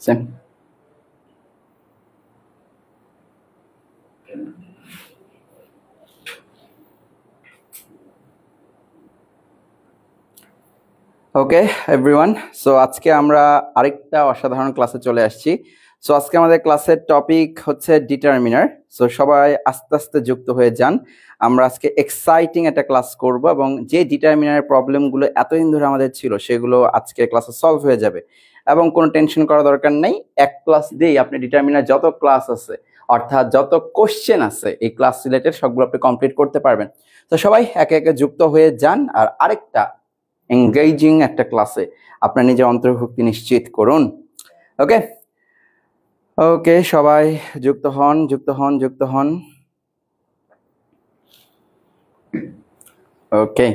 Same. ওকে everyone, so আজকে আমরা আরেকটা অসাধারণ ক্লাসে চলে আসছি। সো আজকে আমাদের ক্লাসের টপিক হচ্ছে ডিটারমিনার। সো সবাই আস্তে আস্তে যুক্ত হয়ে যান। আমরা আজকে এক্সাইটিং একটা ক্লাস করব এবং যে ডিটারমিনারের প্রবলেমগুলো এতদিন ধরে আমাদের ছিল সেগুলো আজকে ক্লাসে সলভ হয়ে যাবে এবং কোনো টেনশন করা দরকার নেই। এক ক্লাস দিয়েই আপনি ডিটারমিনার যত ক্লাস আছে অর্থাৎ যত কোশ্চেন আছে এই ক্লাস রিলেটেড সবগুলো আপনি কমপ্লিট করতে পারবেন। তো সবাই একে একে যুক্ত হয়ে যান আর আরেকটা এঙ্গেজিং একটা ক্লাসে আপনার নিজের অন্তর্ভুক্তি নিশ্চিত করুন। ওকে ওকে সবাই যুক্ত হন। ওকে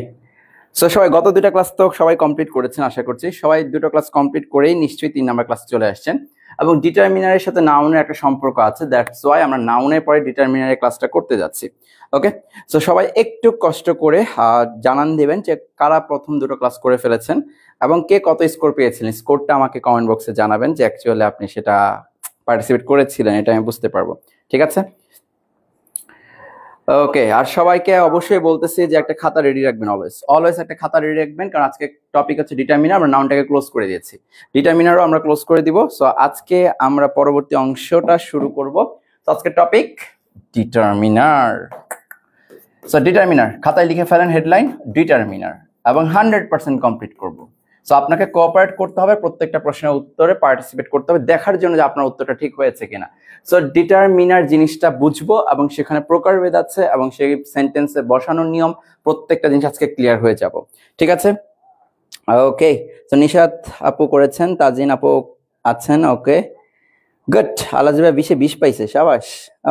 সো সবাই গত দুটো ক্লাস তো সবাই কমপ্লিট করেছেন আশা করছি। সবাই দুটো ক্লাস কমপ্লিট করেই নিশ্চয়ই 3 নাম্বার ক্লাসে চলে আসছেন এবং ডিটারমিনারের সাথে নাউনের একটা সম্পর্ক আছে। দ্যাটস ওয়াই আমরা নাউনের পরে ডিটারমিনারের ক্লাসটা করতে যাচ্ছি। ওকে সো সবাই একটু কষ্ট করে জানান দেবেন যে কারা প্রথম দুটো ক্লাস করে ফেলেছেন এবং কে কত স্কোর পেয়েছিলেন। স্কোরটা আমাকে কমেন্ট বক্সে জানাবেন যে অ্যাকচুয়ালি আপনি সেটা পার্টিসিপেট করেছিলেন, এটা আমি বুঝতে পারবো। ঠিক আছে ওকে, আর সবাইকে অবশ্যই বলতেছি যে একটা খাতা রেডি রাখবেন। অলওয়েজ একটা খাতা রেডি রাখবেন, কারণ আজকে টপিক হচ্ছে ডিটারমিনার। আমরা নাউনটাকে ক্লোজ করে দিয়েছি, ডিটারমিনারও আমরা ক্লোজ করে দিব। সো আজকে আমরা পরবর্তী অংশটা শুরু করব। তো আজকে টপিক ডিটারমিনার। সো ডিটারমিনার খাতায় লিখে ফেলেন হেডলাইন ডিটারমিনার এবং 100% কমপ্লিট করব। সো আপনাকে কোঅপারেট করতে হবে, প্রত্যেকটা প্রশ্নের উত্তরে পার্টিসিপেট করতে হবে, দেখার জন্য যে আপনার উত্তরটা ঠিক হয়েছে কিনা। সো ডিটারমিনার জিনিসটা বুঝবো এবং সেখানে প্রকারভেদ আছে এবং সেই সেন্টেন্সে বসানোর নিয়ম প্রত্যেকটা জিনিস আজকে ক্লিয়ার হয়ে যাব। ঠিক আছে ওকে, তো নিশাত আপু করেছেন, তাজিন আপু আছেন। ওকে গুড, আলাজ ভাই 20-এ 20 পাইছে, সাবাস।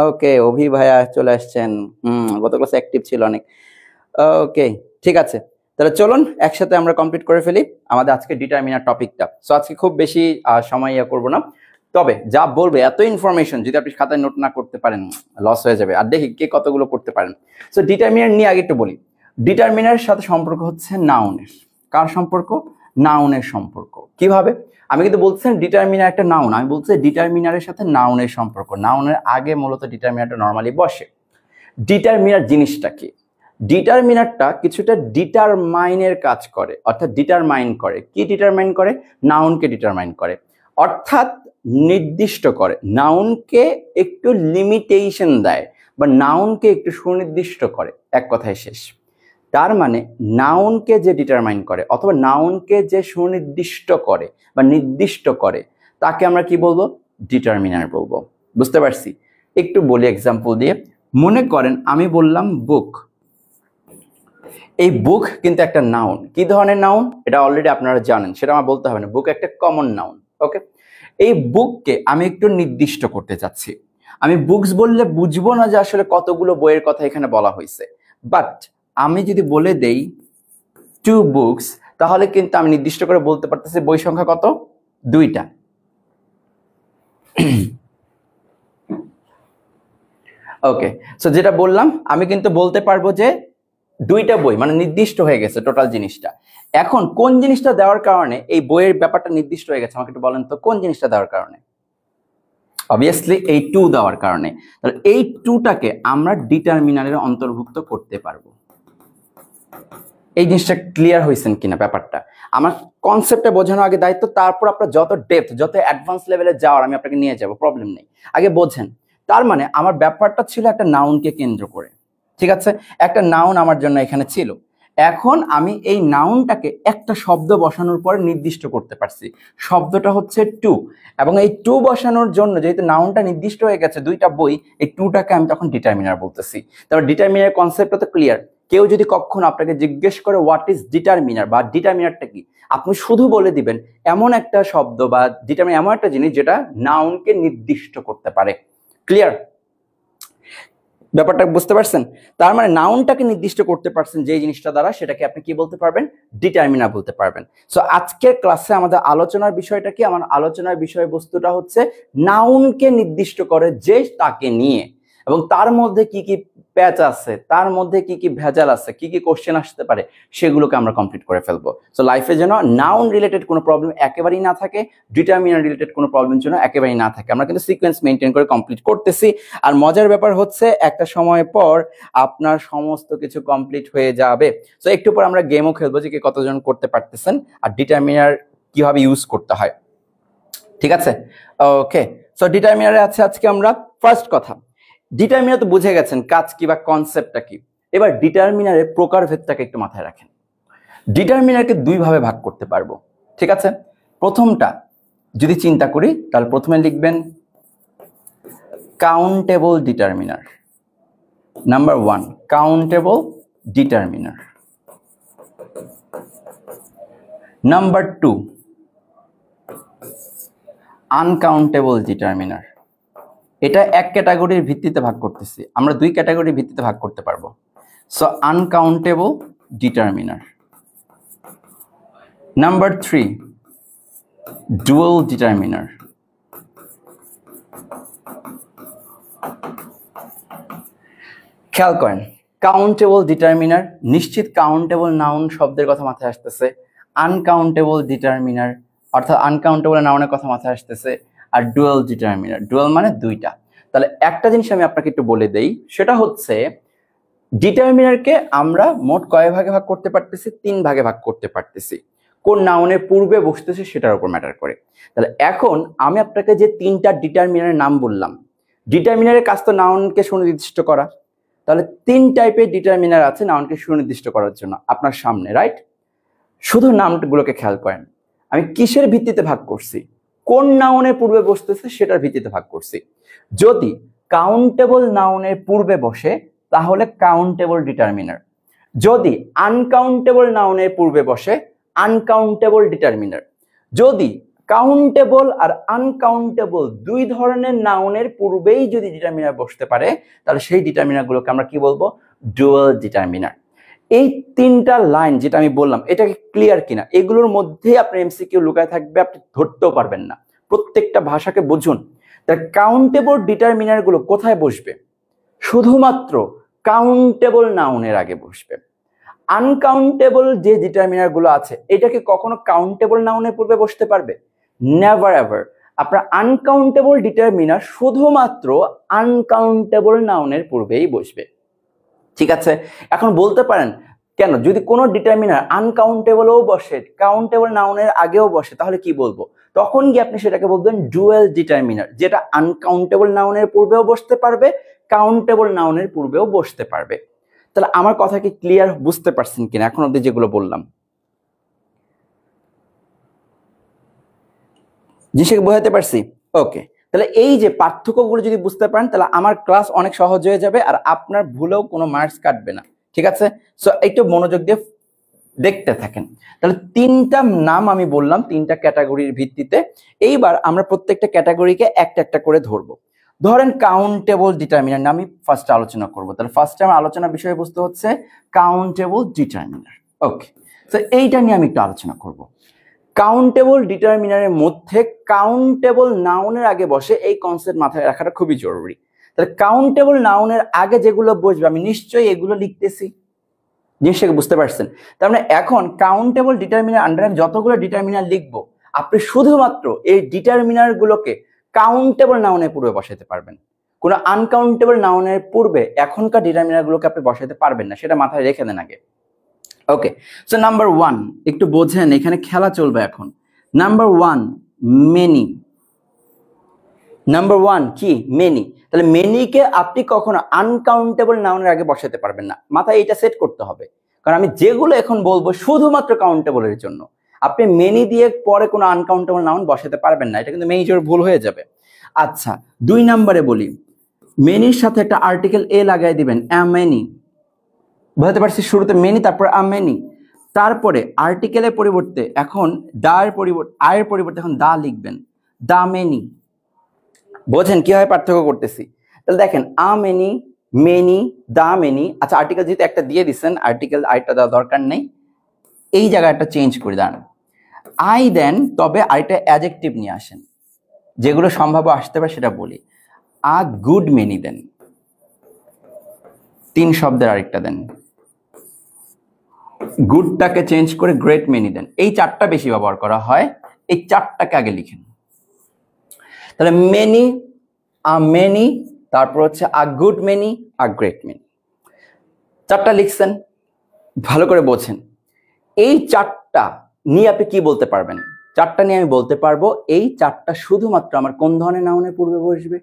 ওকে অভি ভাইয়া চলে আসছেন, গত ক্লাসে অ্যাক্টিভ ছিল অনেক। ওকে ঠিক আছে, তাহলে চলুন একসাথে আমরা কমপ্লিট করে ফেলি আমাদের আজকে ডিটারমিনার টপিকটা। সো আজকে খুব বেশি সময় করবো না, তবে যা বলবে এত ইনফরমেশন যদি আপনি খাতায় নোট না করতে পারেন লস হয়ে যাবে। আর দেখি কে কতগুলো করতে পারেন। সো ডিটারমিনার নিয়ে আগে একটু বলি। ডিটারমিনারের সাথে সম্পর্ক হচ্ছে নাউনের। কার সম্পর্ক? নাউনের সম্পর্ক। কিভাবে? আমি কিন্তু বলছেন ডিটারমিনার একটা নাউন, আমি বলছি ডিটারমিনারের সাথে নাউনের সম্পর্ক। নাউনের আগে মূলত ডিটারমিনারটা নর্মালি বসে। ডিটারমিনার জিনিসটা কি? ডিটারমিনারটা কিছুটা ডিটারমাইনের কাজ করে, অর্থাৎ ডিটারমাইন করে। কি ডিটারমাইন করে? নাউনকে ডিটারমাইন করে, অর্থাৎ নির্দিষ্ট করে। নাউনকে একটু লিমিটেশন দেয় বা নাউনকে একটু সুনির্দিষ্ট করে, এক কথায় শেষ। তার মানে নাউনকে যে ডিটারমাইন করে অথবা নাউনকে যে সুনির্দিষ্ট করে বা নির্দিষ্ট করে তাকে আমরা কি বলবো? ডিটারমিনার বলবো। বুঝতে পারছি? একটু বলি এক্সাম্পল দিয়ে। মনে করেন আমি বললাম বুক। এই বুক কিন্তু একটা নাউন। কি ধরনের নাউন এটা অলরেডি আপনারা জানেন, সেটা আমার বলতে হবে না। বুক একটা কমন নাউন। ওকে, এই বুককে আমি একটু নির্দিষ্ট করতে চাচ্ছি। আমি বুকস বললে বুঝবো না যে আসলে কতগুলো বইয়ের কথা এখানে বলা হয়েছে, বাট আমি যদি বলে দেই 2 বুকস, তাহলে কিন্তু আমি নির্দিষ্ট করে বলতে পারতেছি বই সংখ্যা কত? 2টা। ওকে, সো যেটা বললাম আমি কিন্তু বলতে পারবো যে 2টা বই, মানে নির্দিষ্ট হয়ে গেছে টোটাল জিনিসটা। এখন কোন জিনিসটা দেওয়ার কারণে এই বইয়ের ব্যাপারটা নির্দিষ্ট হয়ে গেছে আমাকে একটু বলেন তো, কোন জিনিসটা দেওয়ার কারণে? অবভিয়াসলি এই 2 দেওয়ার কারণে। তাহলে এই 2টাকে আমরা ডিটারমিনারের অন্তর্ভুক্ত করতে পারবো। এই জিনিসটা ক্লিয়ার হয়েছেন কিনা ব্যাপারটা? আমার কনসেপ্টে বোঝানো আগে দায়িত্ব, তারপর আপনার যত ডেপথ যত অ্যাডভান্স লেভেলে যাওয়ার আমি আপনাকে নিয়ে যাব, প্রবলেম নেই, আগে বোঝেন। তার মানে আমার ব্যাপারটা ছিল একটা নাউনকে কেন্দ্র করে। ঠিক আছে, একটা নাউন আমার জন্য এখানে ছিল। এখন আমি এই নাউনটাকে একটা শব্দ বসানোর পরে নির্দিষ্ট করতে পারছি। শব্দটা হচ্ছে 2 এবং এই 2 বসানোর জন্য যেহেতু নাউনটা নির্দিষ্ট হয়ে গেছে 2টা বই, এই 2টাকে আমি তখন ডিটারমিনার বলতেছি। তারপর ডিটারমিনার কনসেপ্টটা তো ক্লিয়ার। কেউ যদি কখনো আপনাকে জিজ্ঞেস করে হোয়াট ইজ ডিটারমিনার বা ডিটারমিনারটা কি, আপনি শুধু বলে দিবেন এমন একটা শব্দ বা ডিটারমিনার এমন একটা জিনিস যেটা নাউনকে নির্দিষ্ট করতে পারে। ক্লিয়ার? ব্যাপারটা বুঝতে পারছেন? তার মানে নাউনটাকে নির্দিষ্ট করতে পারছেন যে জিনিসটা দ্বারা, সেটাকে আপনি কি বলতে পারবেন? ডিটারমিনার বলতে পারবেন। সো আজকের ক্লাসে আমাদের আলোচনার বিষয়টা কি? আমার আলোচনার বিষয়বস্তুটা হচ্ছে নাউনকে নির্দিষ্ট করে যে তাকে নিয়ে, এবং তার মধ্যে কি কি প্যাচ আছে, তার মধ্যে কি কি ভেজাল আছে, কি কি কোশ্চেন আসতে পারে, সেগুলোকে আমরা কমপ্লিট করে ফেলবো। সো লাইফে যেন নাউন রিলেটেড কোনো প্রবলেম একেবারেই না থাকে, ডিটারমিনার রিলেটেড কোনো প্রবলেম যেন একেবারেই না থাকে। আমরা কিন্তু সিকোয়েন্স মেনটেন করে কমপ্লিট করতেছি। আর মজার ব্যাপার হচ্ছে একটা সময় পর আপনার সমস্ত কিছু কমপ্লিট হয়ে যাবে। সো একটু পর আমরা গেমও খেলবো যে কে কতজন করতে পারতেছেন আর ডিটারমিনার কিভাবে ইউজ করতে হয়। ঠিক আছে, ওকে। সো ডিটারমিনারে আছে আজকে আমরা ফার্স্ট কথা, ডিটারমিনার তো বুঝে গেছেন কাজ কি বা কনসেপ্টটা কি। এবার ডিটারমিনারের প্রকারভেদটাকে একটু মাথায় রাখেন। ডিটারমিনারকে দুই ভাবে ভাগ করতে পারবো, ঠিক আছে। প্রথমটা যদি চিন্তা করি তাহলে প্রথমে লিখবেন countable determiner, number 1 countable determiner. Number 2 uncountable determiner. এটা এক ক্যাটাগরির ভিত্তিতে ভাগ করতেছি, আমরা দুই ক্যাটাগরির ভিত্তিতে ভাগ করতে পারবো। So uncountable determiner. Number 3 dual determiner. খেয়াল করেন, কাউন্টেবল ডিটারমিনার নিশ্চিত কাউন্টেবল নাউন শব্দের কথা মাথায় আসতেছে, আনকাউন্টেবল ডিটারমিনার অর্থাৎ আনকাউন্টেবল নাউনের কথা মাথায় আসতেছে, আর ডুয়াল ডিটারমিনার, ডুয়াল মানে দুইটা। তাহলে একটা জিনিস আমি আপনাকে একটু বলে দেই, সেটা হচ্ছে ডিটারমিনারকে আমরা মোট কয় ভাগে ভাগ করতে পারতেছি? 3 ভাগে ভাগ করতে পারতেছি। কোন নাউনের পূর্বে বসতেছে সেটার উপর ম্যাটার করে। তাহলে এখন আমি আপনাকে যে 3টা ডিটারমিনারের নাম বললাম, ডিটারমিনারের কাজ তো নাউনকে সুনির্দিষ্ট করা। তাহলে 3 টাইপের ডিটারমিনার আছে নাউনকে সুনির্দিষ্ট করার জন্য আপনার সামনে, রাইট? শুধু নামগুলোকে খেয়াল করেন, আমি কিসের ভিত্তিতে ভাগ করছি? কোন নাউনের পূর্বে বসতেছে সেটার ভিত্তিতে ভাগ করছি। যদি কাউন্টেবল নাউনের পূর্বে বসে তাহলে কাউন্টেবল ডিটারমিনার, যদি আনকাউন্টেবল নাউনের পূর্বে বসে আনকাউন্টেবল ডিটারমিনার, যদি কাউন্টেবল আর আনকাউন্টেবল দুই ধরনের নাউনের পূর্বেই যদি ডিটারমিনার বসতে পারে তাহলে সেই ডিটারমিনারগুলোকে আমরা কি বলবো? Dual determiner. এই 3টা লাইন যেটা আমি বললাম এটা কি ক্লিয়ার কিনা? এগুলোর মধ্যে আপনার এমসিকিউ লুকায় থাকবে, আপনি ধরতেও পারবেন না। প্রত্যেকটা ভাষাকে বুঝুন। তার কাউন্টেবল ডিটারমিনার গুলো কোথায় বসবে? শুধুমাত্র কাউন্টেবল নাউনের আগে বসবে। আনকাউন্টেবল যে ডিটারমিনার গুলো আছে এটা কি কখনো কাউন্টেবল নাউনের পূর্বে বসতে পারবে? Never ever. আপনার আনকাউন্টেবল ডিটারমিনার শুধুমাত্র আনকাউন্টেবল নাউনের পূর্বেই বসবে, ঠিক আছে। এখন বলতে পারেন কেন, যদি কোনো ডিটারমিনার আনকাউন্টেবলও বসে, কাউন্টেবল নাউনের আগেও বসে, তাহলে কি বলবো? তখন গিয়ে আপনি সেটাকে বলবেন ডুয়াল ডিটারমিনার, যেটা আনকাউন্টেবল নাউনের পূর্বেও বসতে পারবে, কাউন্টেবল নাউনের পূর্বেও বসতে পারবে। তাহলে আমার কথা কি ক্লিয়ার, বুঝতে পারছেন কিনা এখন অব্দি যেগুলো বললাম? জিনিসটাকে বোঝাতে পারছি? ওকে। তাহলে এই যে পার্থক্যগুলো যদি বুঝতে পারেন তাহলে আমার ক্লাস অনেক সহজ হয়ে যাবে আর আপনার ভুলেও কোনো মার্কস কাটবে না, ঠিক আছে। সো একটু মনোযোগ দিয়ে দেখতে থাকেন। তাহলে 3টা নাম আমি বললাম 3টা ক্যাটাগরির ভিত্তিতে। এইবার আমরা প্রত্যেকটা ক্যাটাগরিকে একটা একটা করে ধরবো। ধরেন কাউন্টেবল ডিটারমিনার নিয়ে আমি ফার্স্টে আলোচনা করব। তাহলে ফার্স্টে আমার আলোচনা বিষয়বস্তু হচ্ছে কাউন্টেবল ডিটারমিনার। ওকে, তো এইটা নিয়ে আমি একটু আলোচনা করব। কাউন্টেবল ডিটারমিনারের মধ্যে কাউন্টেবল নাউনের আগে বসে, এই কনসেপ্ট মাথায় রাখাটা খুবই জরুরি। তাহলে কাউন্টেবল নাউনের আগে যেগুলো বসবে আমি নিশ্চয়ই এগুলো লিখতেছি, জিনিসটাকে বুঝতে পারছেন? তার মানে এখন কাউন্টেবল ডিটারমিনার আন্ডারে আমি যতগুলো ডিটারমিনার লিখবো আপনি শুধুমাত্র এই ডিটারমিনার গুলোকে কাউন্টেবল নাউনের পূর্বে বসাতে পারবেন। কোনো আনকাউন্টেবল নাউনের পূর্বে এখনকার ডিটারমিনার গুলোকে আপনি বসাতে পারবেন না, সেটা মাথায় রেখে দেন আগে। ওকে, সো নাম্বার 1 একটু বোঝেন, এখানে খেলা চলবে এখন। Number 1 many. নাম্বার 1 কি? মেনি। তাহলে মেনিকে আপনি কখনো আনকাউন্টেবল নাউনের আগে বসাতে পারবেন না, মাথায় এটা সেট করতে হবে। কারণ আমি যেগুলো এখন বলবো শুধুমাত্র কাউন্টেবলের জন্য, আপনি মেনি দিয়ে পরে কোনো আনকাউন্টেবল নাউন বসাতে পারবেন না, এটা কিন্তু মেজর ভুল হয়ে যাবে। আচ্ছা, 2 নম্বরে বলি, মেনির সাথে একটা আর্টিকেল এ লাগাই দিবেন, আ মেনি। বুঝতে পারছি? শুরুতে মেনি, তারপর আ মেনি, তারপরে আর্টিকেলের পরিবর্তে এখন আয়ের পরিবর্তে এখন দা লিখবেন, দা মেনি। বোঝেন কিভাবে পার্থক্য করতেছি? তাহলে দেখেন আ মেনি, মেনি, দা মেনি। আচ্ছা, আর্টিকেল যেহেতু একটা দিয়ে দিচ্ছেন, আর্টিকেল আরেকটা দেওয়ার দরকার নেই, এই জায়গাটা চেঞ্জ করে দেন। আই দেন, তবে আরেকটা অ্যাডজেক্টিভ নিয়ে আসেন, যেগুলো সম্ভাব্য আসতে পারে সেটা বলি। আ গুড মেনি দেন। 3 শব্দের আরেকটা দেন, গুডটাকে চেঞ্জ করে গ্রেট মেনি দেন। এই 4টা বেশি ব্যবহার করা হয়, এই 4টাকে আগে লিখেন। তাহলে মেনি, আ মেনি, তারপর হচ্ছে আ good many, a great many. 4টা লিখছেন, ভালো করে বোঝেন। এই 4টা নিয়ে আপনি কি বলতে পারবেন? 4টা নিয়ে আমি বলতে পারবো এই 4টা শুধুমাত্র আমার কোন ধরনের নাউনের পূর্বে বসবে?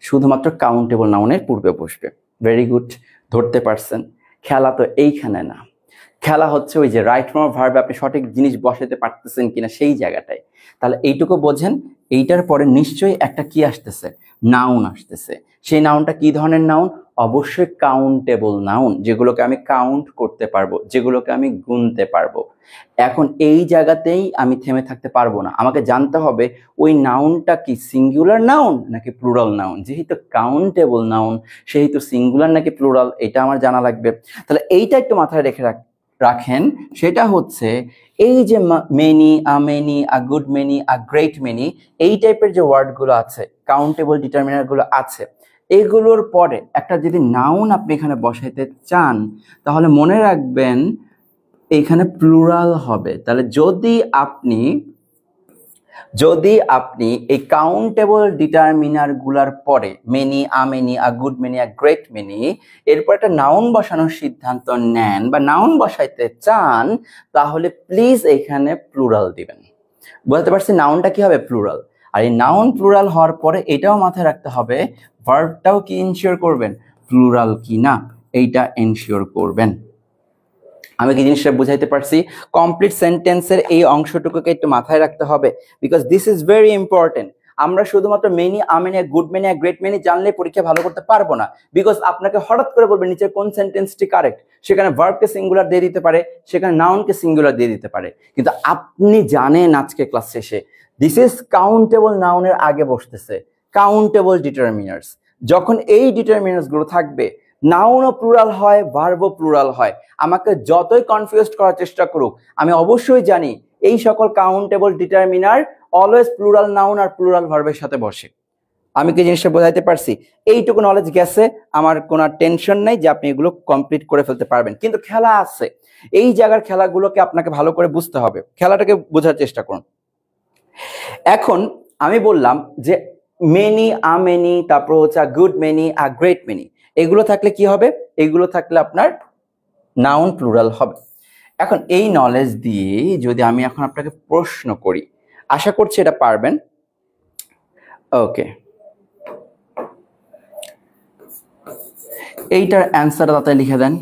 শুধুমাত্র কাউন্টেবল নাউনের পূর্বে বসবে। ভেরি গুড, ধরতে পারছেন। খেলা তো এইখানে না, খেলা হচ্ছে ওই যে রাইট ফর্ম অফ ভার্বে আপনি সঠিক জিনিস বসাতে পারতেছেন কিনা সেই জায়গাটায়। তাহলে এইটুকু বোঝেন। এইটার পরে নিশ্চয়ই একটা কি আসতেছে, নাউন আসতেছে। সেই নাউনটা কি ধরনের নাউন? অবশ্যই কাউন্টেবল নাউন, যেগুলোকে আমি কাউন্ট করতে পারবো, যেগুলোকে আমি গুনতে পারবো। এখন এই জায়গাতেই আমি থেমে থাকতে পারবো না, আমাকে জানতে হবে ওই নাউনটা কি সিঙ্গুলার নাউন নাকি প্লুরাল নাউন। যেহেতু কাউন্টেবল নাউন সেহেতু সিঙ্গুলার নাকি প্লুরাল এটা আমার জানা লাগবে। তাহলে এইটা একটু মাথায় রাখেন। সেটা হচ্ছে এই যে many, a many, a good many, a great many, এই টাইপের যে ওয়ার্ডগুলো আছে, কাউন্টেবল ডিটারমিনারগুলো আছে, এগুলোর পরে একটা যদি নাউন আপনি এখানে বসাইতে চান তাহলে মনে রাখবেন এখানে প্লুরাল হবে। তাহলে যদি আপনি এই কাউন্টেবল ডিটারমিনার গুলার পরে many, a many, a good many, a great many, এরপর একটা নাউন বসানোর সিদ্ধান্ত নেন বা নাউন বসাইতে চান তাহলে প্লিজ এখানে প্লুরাল দিবেন। বুঝতে পারছি নাউনটা কি হবে? প্লুরাল। আর এই নাউন প্লুরাল হওয়ার পরে এটাও মাথায় রাখতে হবে ভার্বটাও কি ইনশিওর করবেন, প্লুরাল কি না এইটা এনশিওর করবেন। আমি কি জিনিসটা বুঝাইতে পারছি? কমপ্লিট সেন্টেন্সের এই অংশটুকুকে একটু মাথায় রাখতে হবে, because this is very important. আমরা শুধুমাত্র many, a many, good many, great many জানলে পরীক্ষা ভালো করতে পারবো না, বিকজ আপনাকে হঠাৎ করে বলবেন নিচের কোন সেন্টেন্সটি কারেক্ট, সেখানে ভার্বকে সিঙ্গুলার দিয়ে দিতে পারে, সেখানে নাউনকে সিঙ্গুলার দিয়ে দিতে পারে। কিন্তু আপনি জানেন আজকে ক্লাস শেষে দিস ইজ কাউন্টেবল নাউনের আগে বসতেছে কাউন্টেবল ডিটারমিনার্স। যখন এই ডিটারমিনার্স গুলো থাকবে, নাউনও প্লুরাল হয়, ভার্বও প্লুরাল হয়, আমাকে যতই কনফিউজ করার চেষ্টা করুক, আমি অবশ্যই জানি এই সকল countable determiner always plural noun আর প্লুরাল ভার্বের সাথে বসে। আমি কি জিনিসটা বোঝাইতে পারছি? এইটুকু নলেজ গেছে, আমার কোনো টেনশন নাই যে আপনি এগুলো কমপ্লিট করে ফেলতে পারবেন। কিন্তু খেলা আছে, এই জায়গার খেলাগুলোকে আপনাকে ভালো করে বুঝতে হবে, খেলাটাকে বোঝার চেষ্টা করুন। এখন আমি বললাম যে মেনি, আ মেনি, তারপর হচ্ছে good many, a great many, এগুলো থাকলে কি হবে? এগুলো থাকলে আপনার নাউন প্লুরাল হবে। এখন এই নলেজ দিয়ে যদি আমি এখন আপনাকে প্রশ্ন করি, আশা করছি এটা পারবেন। ওকে, এইটার অ্যান্সারটা তাতে লিখে দেন।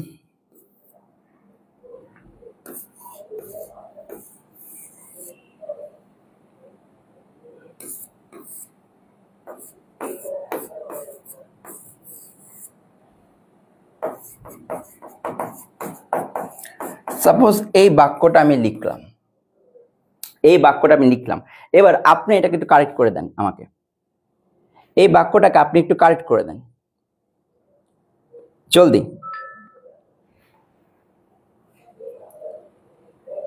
সাপোজ এই বাক্যটা আমি লিখলাম, এবার আপনি এটাকে একটু কারেক্ট করে দেন আমাকে। এই বাক্যটাকে আপনি একটু কারেক্ট করে দেন জলদি।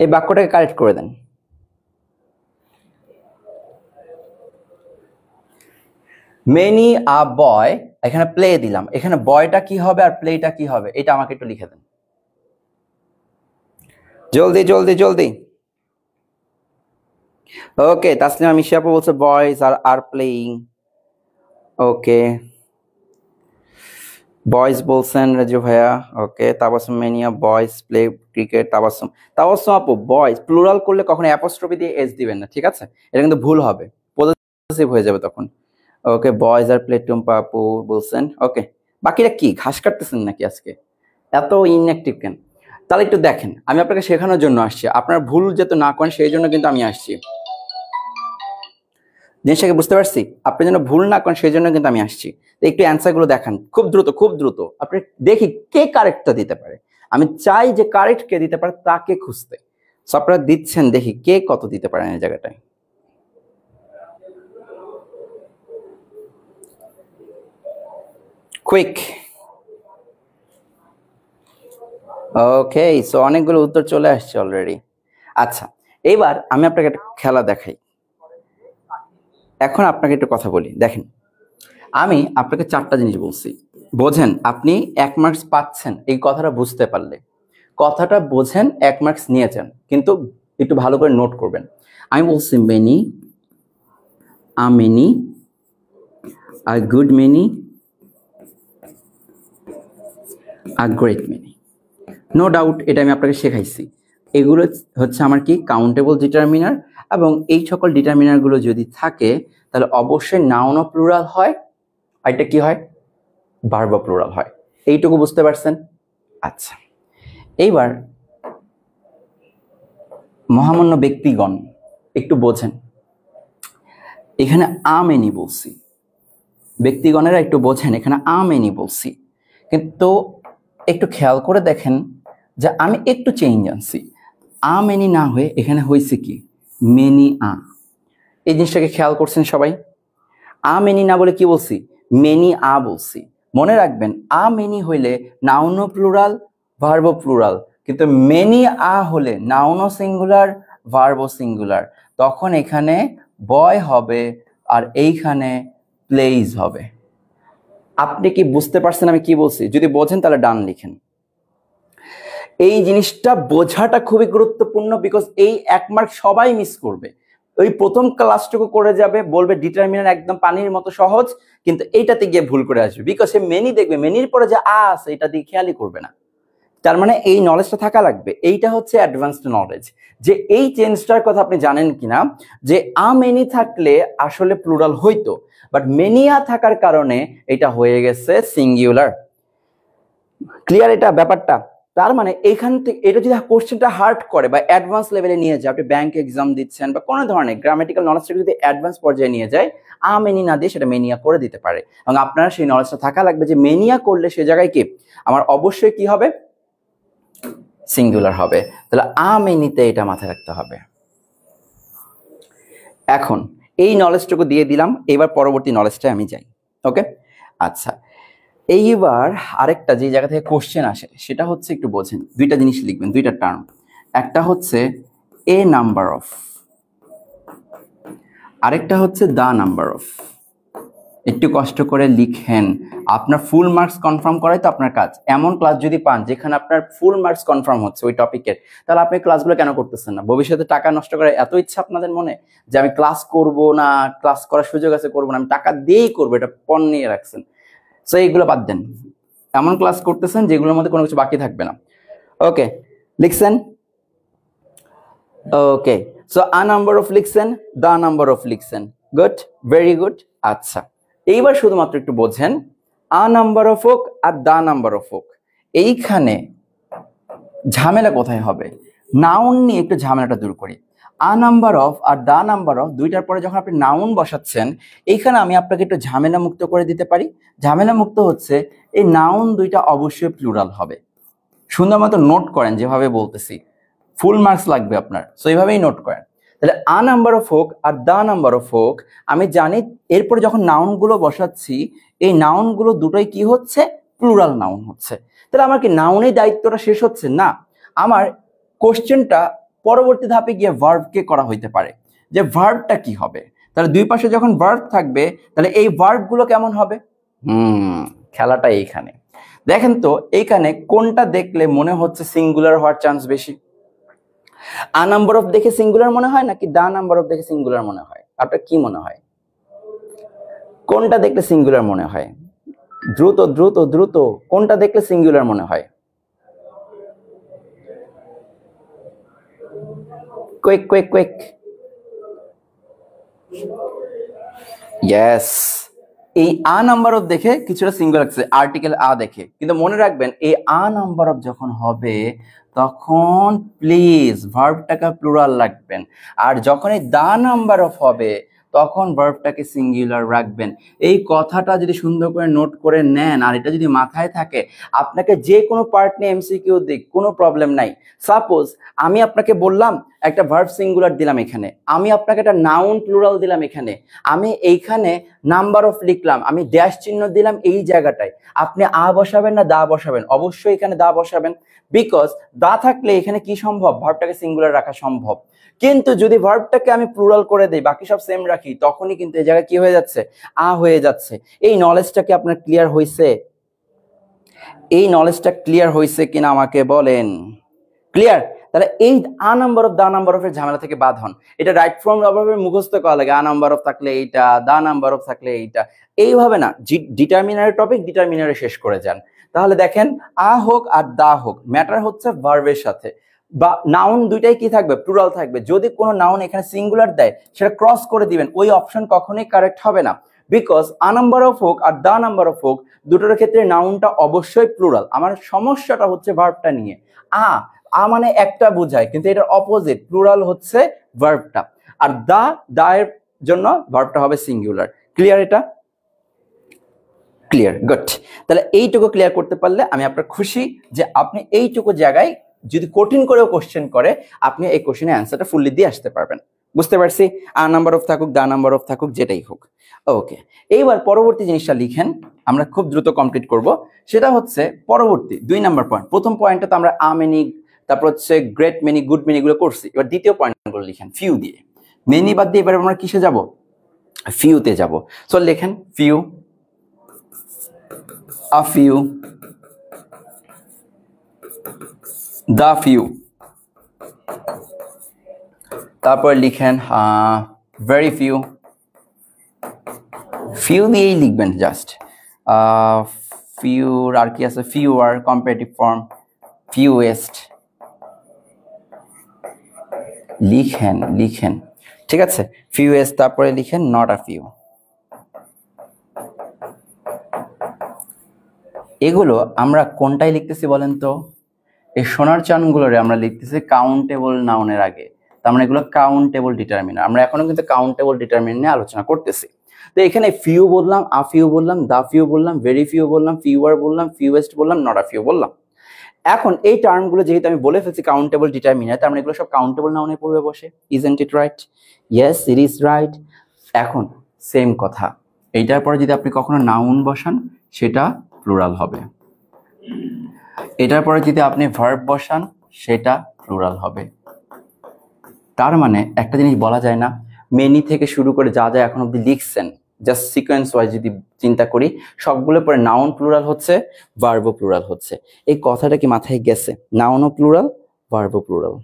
এই বাক্যটাকে কারেক্ট করে দেন। মেনি আ বয়, এখানে প্লে দিলাম, এখানে বয়টা কি হবে আর প্লেটা কি হবে এটা আমাকে একটু লিখে দেন জলদি জলদি জলদি। ওকে, তাসলিমা মিশা আপু বলছে boys are playing. Okay, boys বলছেন রাজু ভাইয়া। ওকে, তাবাসুম মেনিয়া বয়েজ প্লে ক্রিকেট। তাবাসুম আপু বয়েজ প্লুরাল করলে কখনো অ্যাপোস্ট্রফি দিয়ে এস দিবেন না, ঠিক আছে? এটা কিন্তু ভুল হবে, পজিটিভ হয়ে যাবে তখন। ওকে, বয়েজ আর প্লে, টুম্পা আপু বলছেন। ওকে, বাকিরা কি ঘাস কাটতেছেন নাকি আজকে? এত ইনঅ্যাক্টিভ কেন? তাহলে একটু দেখেন, আমি আপনাকে শেখানোর জন্য আসছি, আপনার ভুল যাতে না করেন সেই জন্য কিন্তু আমি আসছি। জিনিসটাকে বুঝতে পারছি? আপনি যেন ভুল না করেন সেই জন্য কিন্তু আমি আসছি। একটু অ্যান্সারগুলো দেখান খুব দ্রুত। আপনি দেখি কে কারেক্টটা দিতে পারে। আমি চাই যে কারেক্ট কে দিতে পারে তাকে খুঁজতে। সো আপনারা দিচ্ছেন, দেখি কে কত দিতে পারেন এই জায়গাটায়। কুইক। ওকে, সো অনেকগুলো উত্তর চলে আসছে অলরেডি। আচ্ছা, এবার আমি আপনাকে একটা খেলা দেখাই। এখন আপনাকে একটু কথা বলি, দেখেন আমি আপনাকে 4টা জিনিস বলছি, বোঝেন, আপনি 1 মার্কস পাচ্ছেন এই কথাটা বুঝতে পারলে, কথাটা বোঝেন, 1 মার্কস নিয়েছেন, কিন্তু একটু ভালো করে নোট করবেন। আমি বলছি many, a many, a good many, a great many. No doubt এটা আমি আপনাকে শেখাইছি। এগুলো হচ্ছে আমার কি কাউন্টেবল ডিটারমিনার, এবং এই সকল ডিটারমিনারগুলো যদি থাকে তাহলে অবশ্যই নাউন ও প্লুরাল হয়, আর এটা কি হয়, ভার্ব ও প্লুরাল হয়। এইটুকু বুঝতে পারছেন? আচ্ছা, এইবার মহামান্য ব্যক্তিগণ একটু বোঝেন, এখানে আ মেনি বলছি, ব্যক্তিগণেরা একটু বোঝেন, এখানে আ মেনি বলছি, কিন্তু একটু খেয়াল করে দেখেন যে আমি একটু চেঞ্জ আনছি। আ মেনি না হয়ে এখানে হয়েছে কি মেনি আ। এই জিনিসটাকে খেয়াল করছেন সবাই? আ মেনি না বলে কি বলছি, মেনি আ বলছি। মনে রাখবেন আ মেনি হইলে নাউন ও প্লুরাল, ভার্ব ও প্লুরাল, কিন্তু মেনি আ হলে নাউন ও সিঙ্গুলার, ভার্ব ও সিঙ্গুলার। তখন এখানে বয় হবে আর এইখানে প্লেইজ হবে। আপনি কি বুঝতে পারছেন আমি কি বলছি? যদি বোঝেন তাহলে ডান লিখেন। এই জিনিসটা বোঝাটা খুবই গুরুত্বপূর্ণ, বিকজ এই 1 মার্ক সবাই মিস করবে। ওই প্রথম ক্লাসটুকু করে যাবে, বলবে ডিটারমিনার একদম পানির মতো সহজ, কিন্তু এইটাতে গিয়ে ভুল করে আসবে, বিকজ সে মেনি দেখবে, মেনির পরে যে আ আছে এটা দিয়ে খেয়ালই করবে না। তার মানে এই নলেজটা থাকা লাগবে। এইটা হচ্ছে অ্যাডভান্সড নলেজ, যে এই চেঞ্জটার কথা আপনি জানেন কিনা, যে আ মেনি থাকলে আসলে প্লুরাল হইতো, বাট মেনিয়া থাকার কারণে এটা হয়ে গেছে সিঙ্গুলার। ক্লিয়ার এটা ব্যাপারটা? তার মানে এখান থেকে এটা যদি কোশ্চেনটা হার্ড করে বা অ্যাডভান্স লেভেলে নিয়ে যায়, আপনি ব্যাংক এক্সাম দিচ্ছেন বা কোনো ধরনের গ্রামাটিক্যাল নলেজটা যদি অ্যাডভান্স পর্যায়ে নিয়ে যায়, আ মেনি না দিয়ে সেটা মেনিয়া করে দিতে পারে। এবং আপনার সেই নলেজটা থাকা লাগবে যে মেনিয়া করলে সে জায়গায় কি আমার অবশ্যই কি হবে, সিঙ্গুলার হবে। তাহলে আ মেনিতে এটা মাথায় রাখতে হবে। এখন এই নলেজটুকু দিয়ে দিলাম, এবার পরবর্তী নলেজটায় আমি যাই। ওকে, আচ্ছা, এইবার আরেকটা যে জায়গা থেকে কোশ্চেন আসে সেটা হচ্ছে, একটু বোঝেন, দুইটা জিনিস লিখবেন, দুইটা টার্ম। একটা হচ্ছে এ নাম্বার অফ, আরেকটা হচ্ছে দা নাম্বার অফ। একটু কষ্ট করে লিখেন, আপনার ফুল মার্কস কনফার্ম করাই তো আপনার কাজ। এমন ক্লাস যদি পান যেখানে আপনার ফুল মার্কস কনফার্ম হচ্ছে ওই টপিকের, তাহলে আপনি ক্লাসগুলো কেন করতেছেন না? ভবিষ্যতে টাকা নষ্ট করে এত ইচ্ছা আপনাদের মনে যে আমি ক্লাস করব না, ক্লাস করার সুযোগ আছে করবো না, আমি টাকা দিয়েই করবো, এটা পণ নিয়ে রাখছেন। সো এইগুলো বাদ দেন, এমন ক্লাস করতেছেন যেগুলোর মধ্যে কোনো কিছু বাকি থাকবে না। ওকে, লিখছেন? ওকে, সো আ নাম্বার অফ লিখছেন, দা নাম্বার অফ লিখছেন, গুড, ভেরি গুড। আচ্ছা, এইবার শুধুমাত্র একটু বোঝেন, আ নাম্বার অফ হোক আর দা নাম্বার অফ হোক, এইখানে ঝামেলা কোথায় হবে? নাউন নিয়ে একটু ঝামেলাটা দূর করি। আ নাম্বার অফ আর দা নাম্বার অফ দুইটার পরে যখন আপনি নাউন বসাচ্ছেন, এইখানে আমি আপনাকে একটু ঝামেলা মুক্ত করে দিতে পারি। ঝামেলা মুক্ত হচ্ছে এই নাউন দুইটা অবশ্যই প্লুরাল হবে। সুন্দর মতো নোট করেন, যেভাবে বলতেছি ফুল মার্কস লাগবে আপনার, সো এইভাবেই নোট করেন। তাহলে আ নাম্বার অফ হোক আর দা নাম্বার অফ হোক, আমি জানি এরপরে যখন নাউনগুলো বসাচ্ছি এই নাউনগুলো দুটোই কি হচ্ছে, প্লুরাল নাউন হচ্ছে। তাহলে আমার কি নাউনের দায়িত্বটা শেষ হচ্ছে না? আমার কোশ্চেনটা পরবর্তী ধাপে গিয়ে ভার্বকে করা হইতে পারে, যে ভার্বটা কি হবে। তাহলে দুই পাশে যখন ভার্ব থাকবে তাহলে এই ভার্বগুলো কেমন হবে? খেলাটা এইখানে দেখেন তো, এইখানে কোনটা দেখলে মনে হচ্ছে সিঙ্গুলার হওয়ার চান্স বেশি? আ নাম্বার অফ দেখে সিঙ্গুলার মনে হয় নাকি দা নাম্বার অফ দেখে সিঙ্গুলার মনে হয়? আপনার কি মনে হয় কোনটা দেখলে সিঙ্গুলার মনে হয়? দ্রুত দ্রুত দ্রুত, কোনটা দেখলে সিঙ্গুলার মনে হয়? Quick quick quick. ইয়েস, এই আ নাম্বার অফ দেখে কিছুটা সিঙ্গুলার লাগছে, আর্টিকেল আ দেখে, কিন্তু মনে রাখবেন এই আ নাম্বার অফ যখন হবে তখন প্লিজ ভার্বটাকে প্লুরাল রাখবেন, আর যখন এই দা নাম্বার অফ হবে তখন ভার্বটাকে সিঙ্গুলার রাখবেন। এই কথাটা যদি সুন্দর করে নোট করে নেন আর এটা যদি মাথায় থাকে, আপনাকে যে কোনো পার্ট নিয়ে এমসিকিউ দিক কোনো প্রবলেম নাই। সাপোজ আমি আপনাকে বললাম একটা ভার্ব সিঙ্গুলার দিলাম এখানে, আমি আপনাকে একটা নাউন প্লুরাল দিলাম এখানে, আমি এইখানে নাম্বার অফ লিখলাম, আমি ড্যাশ চিহ্ন দিলাম এই জায়গাটায়, আপনি আ বসাবেন না দা বসাবেন? অবশ্যই এখানে দা বসাবেন, বিকজ দা থাকলে এখানে কি সম্ভব, ভার্বটাকে সিঙ্গুলার রাখা সম্ভব। কিন্তু যদি ভার্বটাকে আমি প্লুরাল করে দেই, বাকি সব সেম রাখি, তখনই কিন্তু এই জায়গায় কি হয়ে যাচ্ছে, আ হয়ে যাচ্ছে। এই নলেজটা কি আপনার ক্লিয়ার হয়েছে? এই নলেজটা ক্লিয়ার হয়েছে কিনা আমাকে বলেন। ক্লিয়ার? তাহলে এই a number of the number of এর ঝামেলা থেকে বাদ হন। এটা রাইট ফর্ম ভাবে মুখস্থ করা লাগে, আ নাম্বার অফ থাকলে এইটা, দা নাম্বার অফ থাকলে এইটা, এইভাবে না। ডিটারমিনারের টপিক ডিটারমিনারে শেষ করে যান। তাহলে দেখেন আ হোক আর দা হোক, ম্যাটার হচ্ছে ভার্বের সাথে, বা নাউন দুইটাই কি থাকবে, প্লুরাল থাকবে। যদি কোনো নাউন এখানে সিঙ্গুলার দেয় সেটা ক্রস করে দিবেন, ওই অপশন কখনোই কারেক্ট হবে না। বিকজ আ নাম্বার অফ হোক আর দা নাম্বার অফ হোক, দুটোর ক্ষেত্রে নাউনটা অবশ্যই প্লুরাল। আমার সমস্যাটা হচ্ছে ভার্বটা নিয়ে। আ মানে একটা বোঝায়, কিন্তু এটার অপোজিট, প্লুরাল হচ্ছে ভার্বটা। আর দা এর জন্য ভার্বটা হবে সিঙ্গুলার। ক্লিয়ার? এটা ক্লিয়ার? গুড। তাহলে এইটুকু ক্লিয়ার করতে পারলে আমি আপনার খুশি যে আপনি এইটুকু জায়গায় যদি কঠিন করেও কোশ্চেন করে আপনি এই কোশ্চেনের অ্যান্সারটা ফুললি দিয়ে আসতে পারবেন। বুঝতে পারছি? আ নাম্বার অফ থাকুক, দা নাম্বার অফ থাকুক, যেটাই হোক। ওকে, এইবার পরবর্তী জিনিসটা লিখেন, আমরা খুব দ্রুত কমপ্লিট করব। সেটা হচ্ছে পরবর্তী 2 নাম্বার পয়েন্ট। প্রথম পয়েন্টটা তো আমরা মেনি, তারপর হচ্ছে গ্রেট মেনি, গুড মেনি গুলো করছি। এবার দ্বিতীয় পয়েন্টগুলো লিখেন, ফিউ দিয়ে। মেনি বাদ দিয়ে এবার আমরা কিসে যাব? ফিউতে যাব। সো লেখেন few, a few, the few, তারপর লিখেন very few, few দিয়েই লিখবেন জাস্ট। few আর কি আছে, fewer, comparative form, fewest, লিখেন ঠিক আছে, fewest, তারপরে লিখেন not a few। এগুলো আমরা কোনটাই লিখতেছি বলেন তো? এই সোনার চানগুলোরে আমরা লিখতেছি কাউন্টেবল নাউনের আগে, তার মানে এগুলো কাউন্টেবল ডিটারমিনার। আমরা এখনো কিন্তু কাউন্টেবল ডিটারমিনার নিয়ে আলোচনা করতেছি। তো এখানে ফিউ বললাম, আ ফিউ বললাম, দা ফিউ বললাম, ভেরি ফিউ বললাম, ফিউয়ার বললাম, ফিউয়েস্ট বললাম, নট আ ফিউ বললাম। এখন এই টার্মগুলো যেহেতু আমি বলে ফেলছি কাউন্টেবল ডিটারমিনার, তার মানে এগুলো সব কাউন্টেবল নাউনের পূর্বে বসে। Isn't it right? Yes, it is right. এখন সেম কথা, এইটার পরে যদি আপনি কখনো নাউন বসান সেটা প্লুরাল হবে, এটার পরে যদি আপনি ভার্ব বসান সেটা প্লুরাল হবে। তার মানে একটা জিনিস বলা যায় না, মেনি থেকে শুরু করে যা যা এখন অব্দি লিখছেন, জাস্ট সিকোয়েন্স ওয়াইজ যদি চিন্তা করি, সবগুলো পরে নাউন প্লুরাল হচ্ছে, ভার্বও প্লুরাল হচ্ছে। এই কথাটা কি মাথায় গেছে? নাউনও প্লুরাল, ভার্বও প্লুরাল।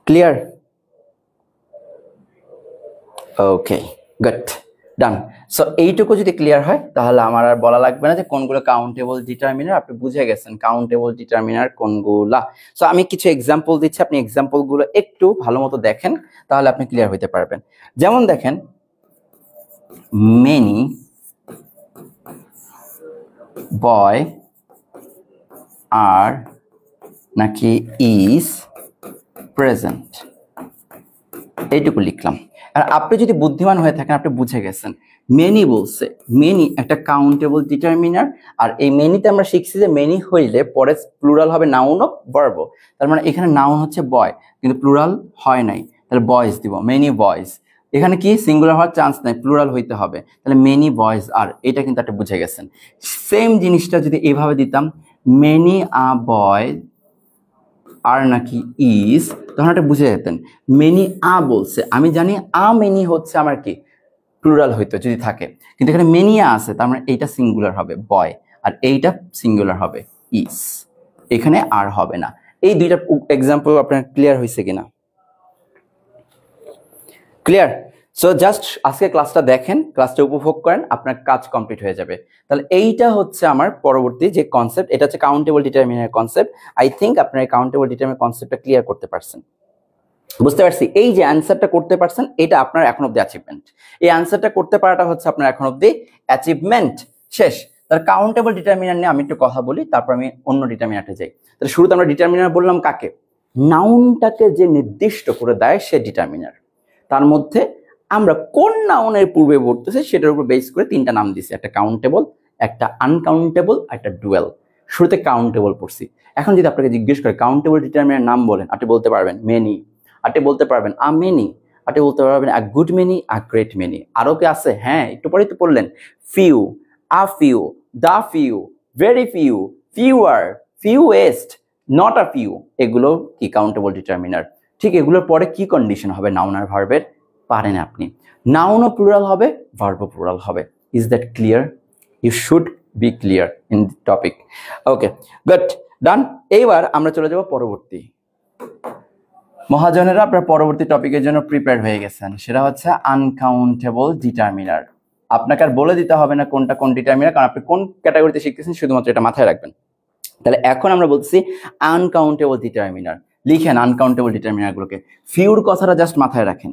ক্লিয়ার? ওকে, গুড, ডান। সো এইটুকু যদি ক্লিয়ার হয় তাহলে আমার আর বলা লাগবে না যে কোনগুলো কাউন্টেবল ডিটারমিনার। আপনি বুঝে গেছেন কাউন্টেবল ডিটারমিনার কোনগুলা। সো আমি কিছু এক্সাম্পল দিচ্ছি, আপনি এক্সাম্পলগুলো একটু ভালো মতো দেখেন, তাহলে আপনি ক্লিয়ার হইতে পারবেন। যেমন দেখেন, মেনি বয় আর নাকি ইজ প্রেজেন্ট, এইটুকু লিখলাম। আর আপনি যদি বুদ্ধিমান হয়ে থাকেন আপনি বুঝে গেছেন মেনি বলছে, মেনি একটা কাউন্টেবল ডিটারমিনার। আর এই মেনিতে আমরা শিখছি যে মেনি হইলে পরে প্লুরাল হবে নাউন অফ ভার্ব। তার মানে এখানে নাউন হচ্ছে বয়, কিন্তু প্লুরাল হয় নাই, তাহলে বয়েজ দিব, মেনি বয়েজ। এখানে কি সিঙ্গুলার হওয়ার চান্স নাই, প্লুরাল হইতে হবে, তাহলে মেনি বয়েজ আর, এটা কিন্তু আপনি বুঝে গেছেন। সেম জিনিসটা যদি এইভাবে দিতাম, মেনি আ বয় আর নাকি ইজ, তখন একটা বুঝে যেতেন মেনি আ বলছে, আমি জানি আ মেনি হচ্ছে আমার কি প্লুরাল হইতো যদি থাকে, কিন্তু এখানে মেনিয়া আছে, তার মানে এইটা সিঙ্গুলার হবে বয়, আর এইটা সিঙ্গুলার হবে ইজ, এখানে আর হবে না। এই দুইটা এক্সাম্পল আপনার ক্লিয়ার হয়েছে কিনা? ক্লিয়ার? সো জাস্ট আজকে ক্লাসটা দেখেন, ক্লাসটা উপভোগ করেন, আপনার কাজ কমপ্লিট হয়ে যাবে। তাহলে এইটা হচ্ছে আমার পরবর্তী যে কনসেপ্ট, এটা হচ্ছে countable determiner concept. I think আপনার কাউন্টেবল ডিটারমিনার কনসেপ্টটা ক্লিয়ার করতে পারছেন, বুঝতে পারছি। এই যে অ্যান্সারটা করতে পারছেন এটা আপনার এখন অব্দি অ্যাচিভমেন্ট। এই অ্যান্সারটা করতে পারাটা হচ্ছে আপনার এখন অব্দি অ্যাচিভমেন্ট। শেষ। তার কাউন্টেবল ডিটারমিনার নিয়ে আমি একটু কথা বলি, তারপর আমি অন্য ডিটারমিনারতে যাই। তাহলে শুরুতে আমরা ডিটারমিনার বললাম কাকে? নাউনটাকে যে নির্দিষ্ট করে দেয় সে ডিটারমিনার। তার মধ্যে আমরা কোন নাউনের পূর্বে বলতেছি সেটার উপর বেস করে তিনটা নাম দিছি, একটা কাউন্টেবল, একটা আনকাউন্টেবল, একটা ডুয়েল। শুরুতে কাউন্টেবল পড়ছি। এখন যদি আপনাকে জিজ্ঞেস করে কাউন্টেবল ডিটারমিনার নাম বলেন, আপনি বলতে পারবেন মেনি, আপনি বলতে পারবেন আ মেনি, আপনি বলতে পারবেন a good many, a great many. আরো কি আছে? হ্যাঁ, একটু পরেই তো পড়লেন, few, a few, the few, very few, fewer, fewest, not a few. এগুলো কি কাউন্টেবল ডিটারমিনার। ঠিক এগুলোর পরে কি কন্ডিশন হবে নাউন আর ভার্বের? পারেন আপনি। নাউনও প্লুরাল হবে, ভার্বও প্লুরাল হবে। Is that clear? You should be clear in the topic. Okay, good, done. এইবার আমরা চলে যাব পরবর্তী। মহাজনেরা আপনার পরবর্তী টপিকের জন্য প্রিপেয়ার হয়ে গেছেন, সেটা হচ্ছে আনকাউন্টেবল ডিটারমিনার। আপনাকে আর বলে দিতে হবে না কোনটা কোন ডিটারমিনার, কারণ আপনি কোন ক্যাটাগরিতে শিখতেছেন শুধুমাত্র এটা মাথায় রাখবেন। তাহলে এখন আমরা বলছি আনকাউন্টেবল ডিটারমিনার। লিখেন আনকাউন্টেবল ডিটারমিনার গুলোকে। ফিউর কথাটা জাস্ট মাথায় রাখেন,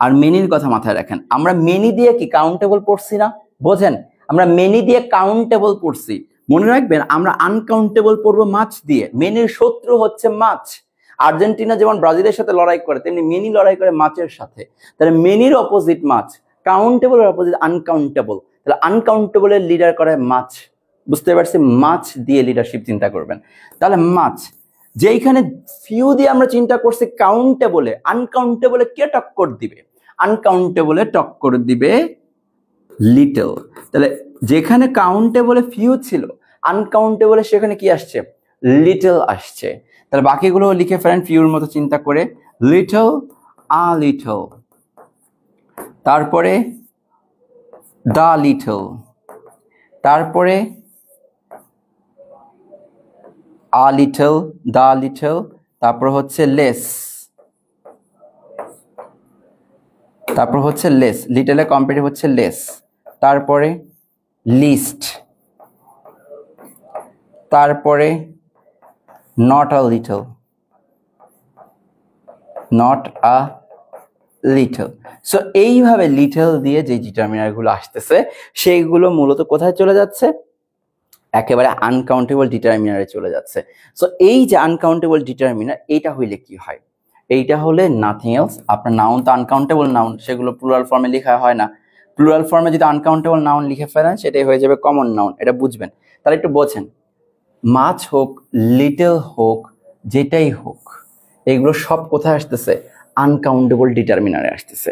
আর মেনির কথা মাথায় রাখেন। আমরা মেনি দিয়ে কি কাউন্টেবল পড়ছি না? বোঝেন, আমরা মেনি দিয়ে কাউন্টেবল পড়ছি। মনে রাখবেন, আমরা আনকাউন্টেবল পড়বো মাছ দিয়ে। মেনির শত্রু হচ্ছে মাছ। আর্জেন্টিনা যেমন ব্রাজিলের সাথে লড়াই করে, তেমনি মেনি লড়াই করে মাছের সাথে। তাহলে মেনির অপোজিট মাছ, কাউন্টেবলের অপোজিট আনকাউন্টেবল। তাহলে আনকাউন্টেবলের লিডার করে মাছ। বুঝতে পারছি? মাছ দিয়ে লিডারশিপ চিন্তা করবেন। তাহলে মাছ, যেইখানে ফিউ দিয়ে আমরা চিন্তা করছি কাউন্টেবলে, আনকাউন্টেবলে কে টক্কর দিবে? আনকাউন্টেবলে টক্কর দিবে লিটল। তাহলে যেখানে কাউন্টেবলে ফিউ ছিল, আনকাউন্টেবলে সেখানে কি আসছে? লিটল আসছে। তাহলে বাকিগুলো লিখে ফেলেন ফিউর মতো চিন্তা করে। লিটল, আ লিটল, তারপরে দা লিটল, তারপরে আ লিটল, দা লিটল, তারপর হচ্ছে লেস, তারপর হচ্ছে লেস। লিটলে কম্পিটিভ হচ্ছে লেস, তারপরে লিস্ট, তারপরে not a little, not a little. So এইভাবে লিটল দিয়ে যে ডিটারমিনার গুলো আসতেছে সেইগুলো মূলত কোথায় চলে যাচ্ছে? একেবারে আনকাউন্টেবল ডিটারমিনারে চলে যাচ্ছে। সো এই যে আনকাউন্টেবল ডিটারমিনার, এইটা হইলে কি হয়? এইটা হলে নাথিং এলস। আপনার নাউন তো আনকাউন্টেবল নাউন, সেগুলো প্লুরাল ফর্মে লেখা হয় না। প্লুরাল ফর্মে যদি আনকাউন্টেবল নাউন লিখে ফেলেন, সেটাই হয়ে যাবে কমন নাউন। এটা বুঝবেন। তাহলে একটু বোঝেন, মাছ হোক, লিটল হোক, যেটাই হোক, এগুলো সব কোথায় আসতেছে? আনকাউন্টেবল ডিটারমিনারে আসতেছে।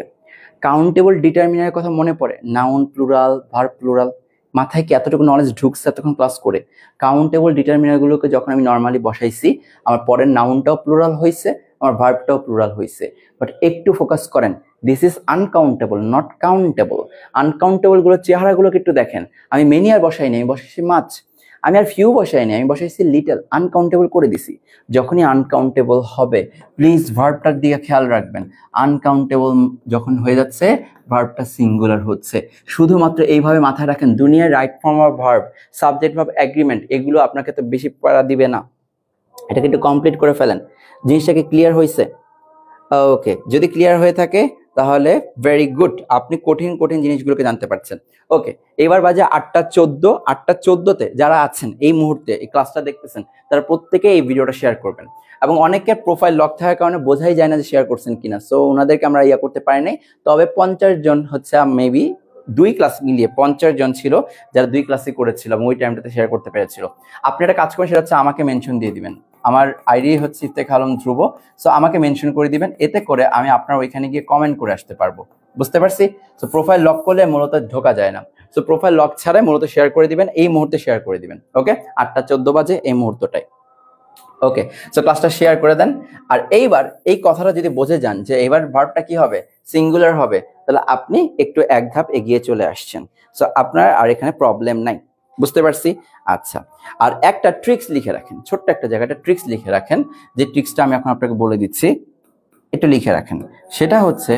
কাউন্টেবল ডিটারমিনারের কথা মনে পড়ে? নাউন প্লুরাল, ভার্ব প্লুরাল, মাথায় কি এতটুকু নলেজ ঢুকছে এতক্ষণ ক্লাস করে? কাউন্টেবল ডিটারমিনারগুলোকে যখন আমি নর্মালি বসাইছি, আমার পরের নাউনটাও প্লুরাল হয়েছে, আমার ভার্বটাও প্লুরাল হয়েছে। বাট একটু ফোকাস করেন, this is uncountable, not countable. Uncountable গুলোর চেহারাগুলোকে একটু দেখেন। আমি মেনি আর বসাইনি, আমি বসাইছি মাছ। আমি আর ফিউ বসাইনি, আমি বসাইছি লিটল। আনকাউন্টেবল করে দিছি। যখনই আনকাউন্টেবল হবে, প্লিজ ভার্বটার দিকে খেয়াল রাখবেন। আনকাউন্টেবল যখন হয়ে যাচ্ছে, ভার্বটা সিঙ্গুলার হচ্ছে। শুধুমাত্র এইভাবে মাথায় রাখেন। দুনিয়ার right form of verb, subject verb, agreement, এগুলো আপনাকে তো বেশি পড়া দিবে না। এটাকে একটু কমপ্লিট করে ফেলেন। জিনিসটাকে ক্লিয়ার হয়েছে? ওকে, যদি ক্লিয়ার হয়ে থাকে তাহলে ভেরি গুড, আপনি কঠিন কঠিন জিনিসগুলোকে জানতে পারছেন। ওকে, এবার বাজে 8:14। 8:14-তে যারা আছেন এই মুহূর্তে এই ক্লাসটা দেখতেছেন, তারা প্রত্যেকে এই ভিডিওটা শেয়ার করবেন। এবং অনেকের প্রোফাইল লক থাকার কারণে বোঝাই যায় না যে শেয়ার করছেন কিনা। সো ওনাদেরকে আমরা ইয়া করতে পারি নাই। তবে 50 জন হচ্ছে মেবি 2 ক্লাস মিলিয়ে 50 জন ছিল যারা 2 ক্লাসে করেছিল এবং ওই টাইমটাতে শেয়ার করতে পেরেছিল। আপনি একটা কাজ করেন, সেটা হচ্ছে আমাকে মেনশন দিয়ে দিবেন। আমার আইডি হচ্ছে ইফতেখার আলম ধ্রুব। সো আমাকে মেনশন করে দিবেন, এতে করে আমি আপনার ওইখানে গিয়ে কমেন্ট করে আসতে পারবো। বুঝতে পারছি? সো প্রোফাইল লক করলে মূলত ঢোকা যায় না। সো প্রোফাইল লক ছাড়াই মূলত শেয়ার করে দিবেন, এই মুহূর্তে শেয়ার করে দিবেন। ওকে, 8:14 বাজে এই মুহূর্তটাই। ওকে, সো ক্লাসটা শেয়ার করে দেন। আর এইবার এই কথাটা যদি বুঝে যান যে এবার ভার্বটা কি হবে? সিঙ্গুলার হবে, তাহলে আপনি একটু এক ধাপ এগিয়ে চলে আসছেন। সো আপনার আর এখানে প্রবলেম নাই। বুঝতে পারছি? আচ্ছা, আর একটা ট্রিক্স লিখে রাখেন, ছোট্ট একটা জায়গাটা ট্রিক্স লিখে রাখেন। যে ট্রিক্সটা আমি এখন আপনাকে বলে দিচ্ছি, একটু লিখে রাখেন। সেটা হচ্ছে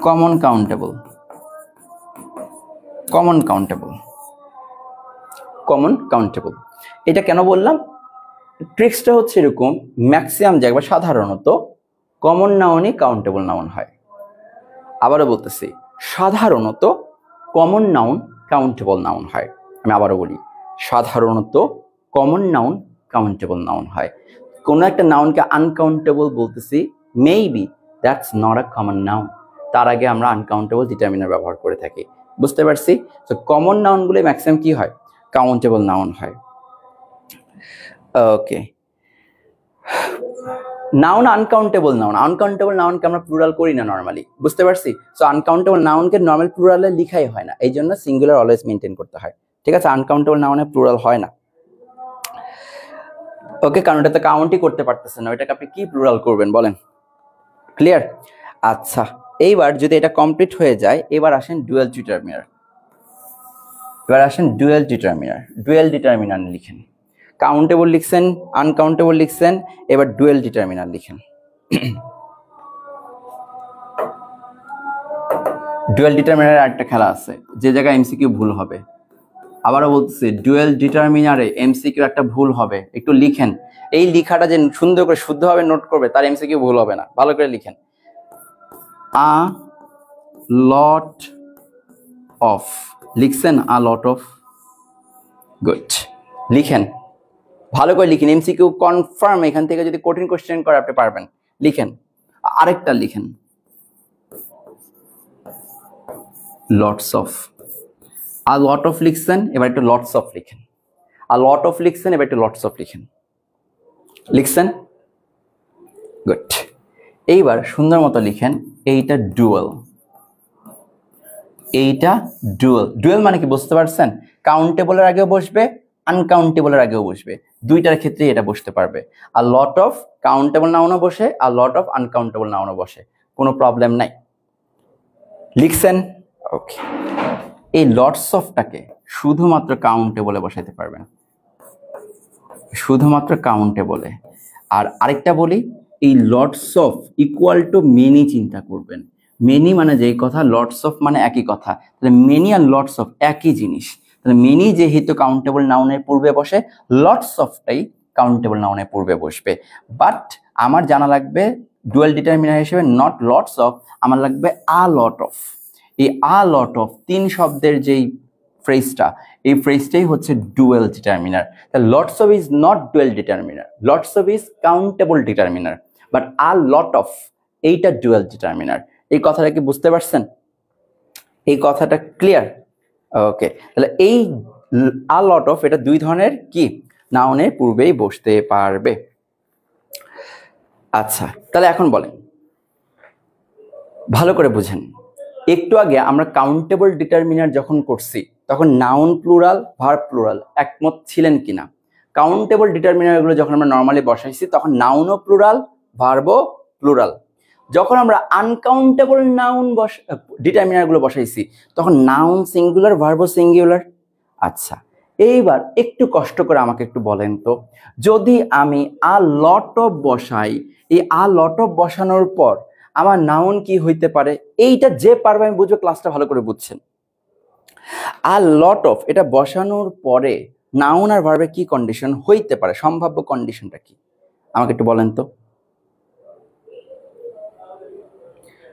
common countable. Common countable, common countable. এটা কেন বললাম? ট্রিক্সটা হচ্ছে এরকম, ম্যাক্সিমাম জায়গায় সাধারণত কমন নাউনই কাউন্টেবল নাউন হয়। আবারও বলতেছি, সাধারণত কমন নাউন কাউন্টেবল নাউন হয়। আমি আবারও বলি, সাধারণত কমন নাউন কাউন্টেবল নাউন হয়। কোনো একটা নাউনকে আনকাউন্টেবল বলতেছি, maybe that's not a common noun. তার আগে আমরা আনকাউন্টেবল ডিটারমিনার ব্যবহার করে থাকি। বুঝতে পারছি? তো কমন নাউনগুলো ম্যাক্সিমাম কি হয়? কাউন্টেবল নাউন হয়। ওকে, নাউন আনকাউন্টেবল নাউন, আনকাউন্টেবল নাউনকে আমরা প্লুরাল করি না নরমালি। বুঝতে পারছি? সো আনকাউন্টেবল নাউনকে নর্মাল প্লুরালে লিখাই হয় না, এই জন্য সিঙ্গুলার অলওয়েজ মেনটেন করতে হয়। ঠিক আছে? আনকাউন্টেবল নাউনে প্লুরাল হয় না। ওকে, কারণ এটাতে কাউন্টই করতে পারতেছেন না, ওইটাকে আপনি কি প্লুরাল করবেন বলেন? ক্লিয়ার? আচ্ছা, এইবার যদি এটা কমপ্লিট হয়ে যায়, এবার আসেন ডুয়াল ডিটারমিনার। এবার আসেন ডুয়েল ডিটারমিনার। ডুয়েল ডিটারমিনার লিখেন। কাউন্টেবল লিখছেন, আনকাউন্টেবল লিখছেন, এবার ডুয়েল ডিটারমিনার লিখেন। ডুয়েল ডিটারমিনারে একটা খেলা আছে, যে জায়গায় এমসিকিউ ভুল হবে। আবারও বলতেছি, ডুয়েল ডিটারমিনারে এমসিকিউ একটা ভুল হবে, একটু লিখেন। এই লেখাটা যে সুন্দর করে শুদ্ধভাবে নোট করবে, তার এমসিকিউ ভুল হবে না। ভালো করে লিখেন, আ লট অফ। লিখছেন আ লট অফ? গুড, লিখেন, ভালো করে লিখেন। এমসিকিউ কনফার্ম, এখান থেকে যদি কঠিন কোশ্চেন করে আপনি পারবেন। লিখেন, আরেকটা লিখেন, lots of. A lot of লিখছেন, এবার একটু লটস অফ লিখেন। আ লট অফ লিখছেন, এবার একটু লটস অফ লিখেন। লিখছেন? গুড। এইবার সুন্দর মতো লিখেন, এইটা ডুয়েল, এইটা ডুয়েল। ডুয়েল মানে কি বুঝতে পারছেন? কাউন্টেবলের আগেও বসবে, আনকাউন্টেবলের আগেও বসবে, দুইটার ক্ষেত্রেই এটা বসতে পারবে। আর লট অফ কাউন্টেবল নাউনও বসে, আর লট অফ আনকাউন্টেবল নাউনও বসে, কোনো প্রবলেম নাই। লিখছেন? ওকে। এই লটস অফটাকে শুধুমাত্র কাউন্টেবলে বসাইতে পারবেন, শুধুমাত্র কাউন্টেবলে। আর আরেকটা বলি, এই lots of equal to many চিন্তা করবেন। মেনি মানে যেই কথা, লটস অফ মানে একই কথা। তাহলে মেনি আর লটস অফ একই জিনিস। তাহলে মেনি যেহেতু কাউন্টেবল নাউনের পূর্বে বসে, লটস অফটাই কাউন্টেবল নাউনের পূর্বে বসবে। বাট আমার জানা লাগবে ডুয়াল ডিটারমিনার হিসেবে নট লটস অফ, আমার লাগবে আ লট অফ। এই আ লট অফ তিন শব্দের যেই ফ্রেজটা, এই ফ্রেজটাই হচ্ছে dual determiner. Lots of is not dual determiner, lots of is countable determiner, but a lot of এইটা ডুয়েল ডিটারমিনার। এই কথাটা কি বুঝতে পারছেন? এই কথাটা ক্লিয়ার? ওকে, তাহলে এই আ লট অফ এটা দুই ধরনের কি, নাউনের পূর্বেই বসতে পারবে। আচ্ছা, তাহলে এখন বলেন, ভালো করে বুঝেন। একটু আগে আমরা কাউন্টেবল ডিটারমিনার যখন করছি, তখন নাউন প্লুরাল, ভার্ব প্লুরাল, একমত ছিলেন কিনা? কাউন্টেবল ডিটারমিনারগুলো যখন আমরা নর্মালি বসাইছি, তখন নাউনও প্লুরাল, ভার্বও প্লুরাল। যখন আমরা আনকাউন্টেবল নাউন ডিটারমিনারগুলো বসাইছি, তখন নাউন সিঙ্গুলার, ভার্বও সিঙ্গুলার। আচ্ছা, এইবার একটু কষ্ট করে আমাকে একটু বলেন তো, যদি আমি আ লট অফ বসাই, এই আ লট অফ বসানোর পর আমার নাউন কি হইতে পারে? এইটা যে পারবে আমি বুঝবো, ক্লাসটা ভালো করে বুঝছেন। আ লট অফ এটা বসানোর পরে নাউন আর ভার্বে কি কন্ডিশন হইতে পারে? সম্ভাব্য কন্ডিশনটা কি আমাকে একটু বলেন তো।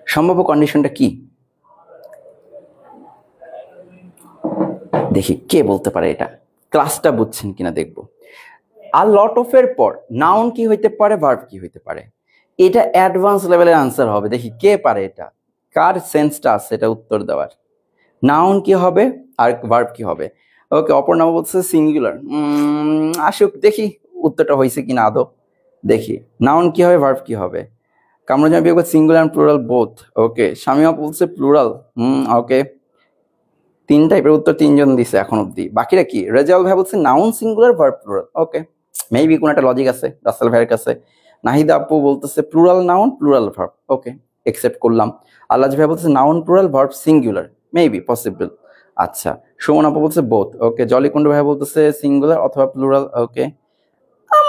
সম্ভাব্য কন্ডিশনটা কি দেখি, কে বলতে পারে এটা? ক্লাসটা বুঝছেন কিনা দেখবো। আ লট অফ এর পর নাউন কি হইতে পারে, ভার্ব কি হইতে পারে? এটা অ্যাডভান্স লেভেলের আনসার হবে। দেখি কে পারে এটা, কার সেন্সটা আছে এটা উত্তর দেওয়ার। নাউন কি হবে আর ভার্ব কি হবে? ওকে, অপর্ণা বলছে সিঙ্গুলার। আসুক দেখি উত্তরটা হয়েছে কিনা আদৌ। দেখি নাউন কি হবে, ভার্ব কি হবে। কামরুজ্জামান বিয়ে সিঙ্গুলার এন্ড প্লুরাল বোথ। ওকে, শামিমা বলছে প্লুরাল। ওকে, তিন টাইপের উত্তর তিনজন দিছে এখন অব্দি। বাকিরা কি? রেজাউল ভাই বলছে নাউন সিঙ্গুলার, ভার্ব প্লুরাল। ওকে, মেবি কোন একটা লজিক আছে রাসেল ভাইয়ের কাছে। নাহিদা আপু বলতেছে প্লুরাল নাউন, প্লুরাল ভার্ব। ওকে, একসেপ্ট করলাম। আল্লাহ ভাই বলতেছে noun plural, verb singular. Maybe possible. আচ্ছা, সুমন আপু বলছে বোথ। ওকে, জলিকুন্ড ভাই বলতেছে সিঙ্গুলার অথবা প্লুরাল। ওকে,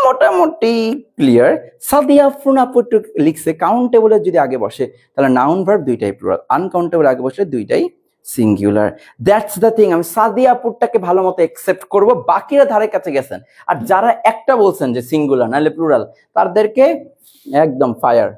মোটামুটি ক্লিয়ার। সাদিয়া আফরুন আপু লিখছে কাউন্টেবলের যদি আগে বসে তাহলে নাউন ভার্ব দুইটাই প্লুরাল, আনকাউন্টেবল আগে বসে দুইটাই সিঙ্গুলার। That's the thing. আমি সাদিয়া আপুরটাকে ভালো মতো একসেপ্ট করবো, বাকিরা ধারে কাছে গেছেন। আর যারা একটা বলছেন যে সিঙ্গুলার নাহলে প্লুরাল, তাদেরকে একদম ফায়ার,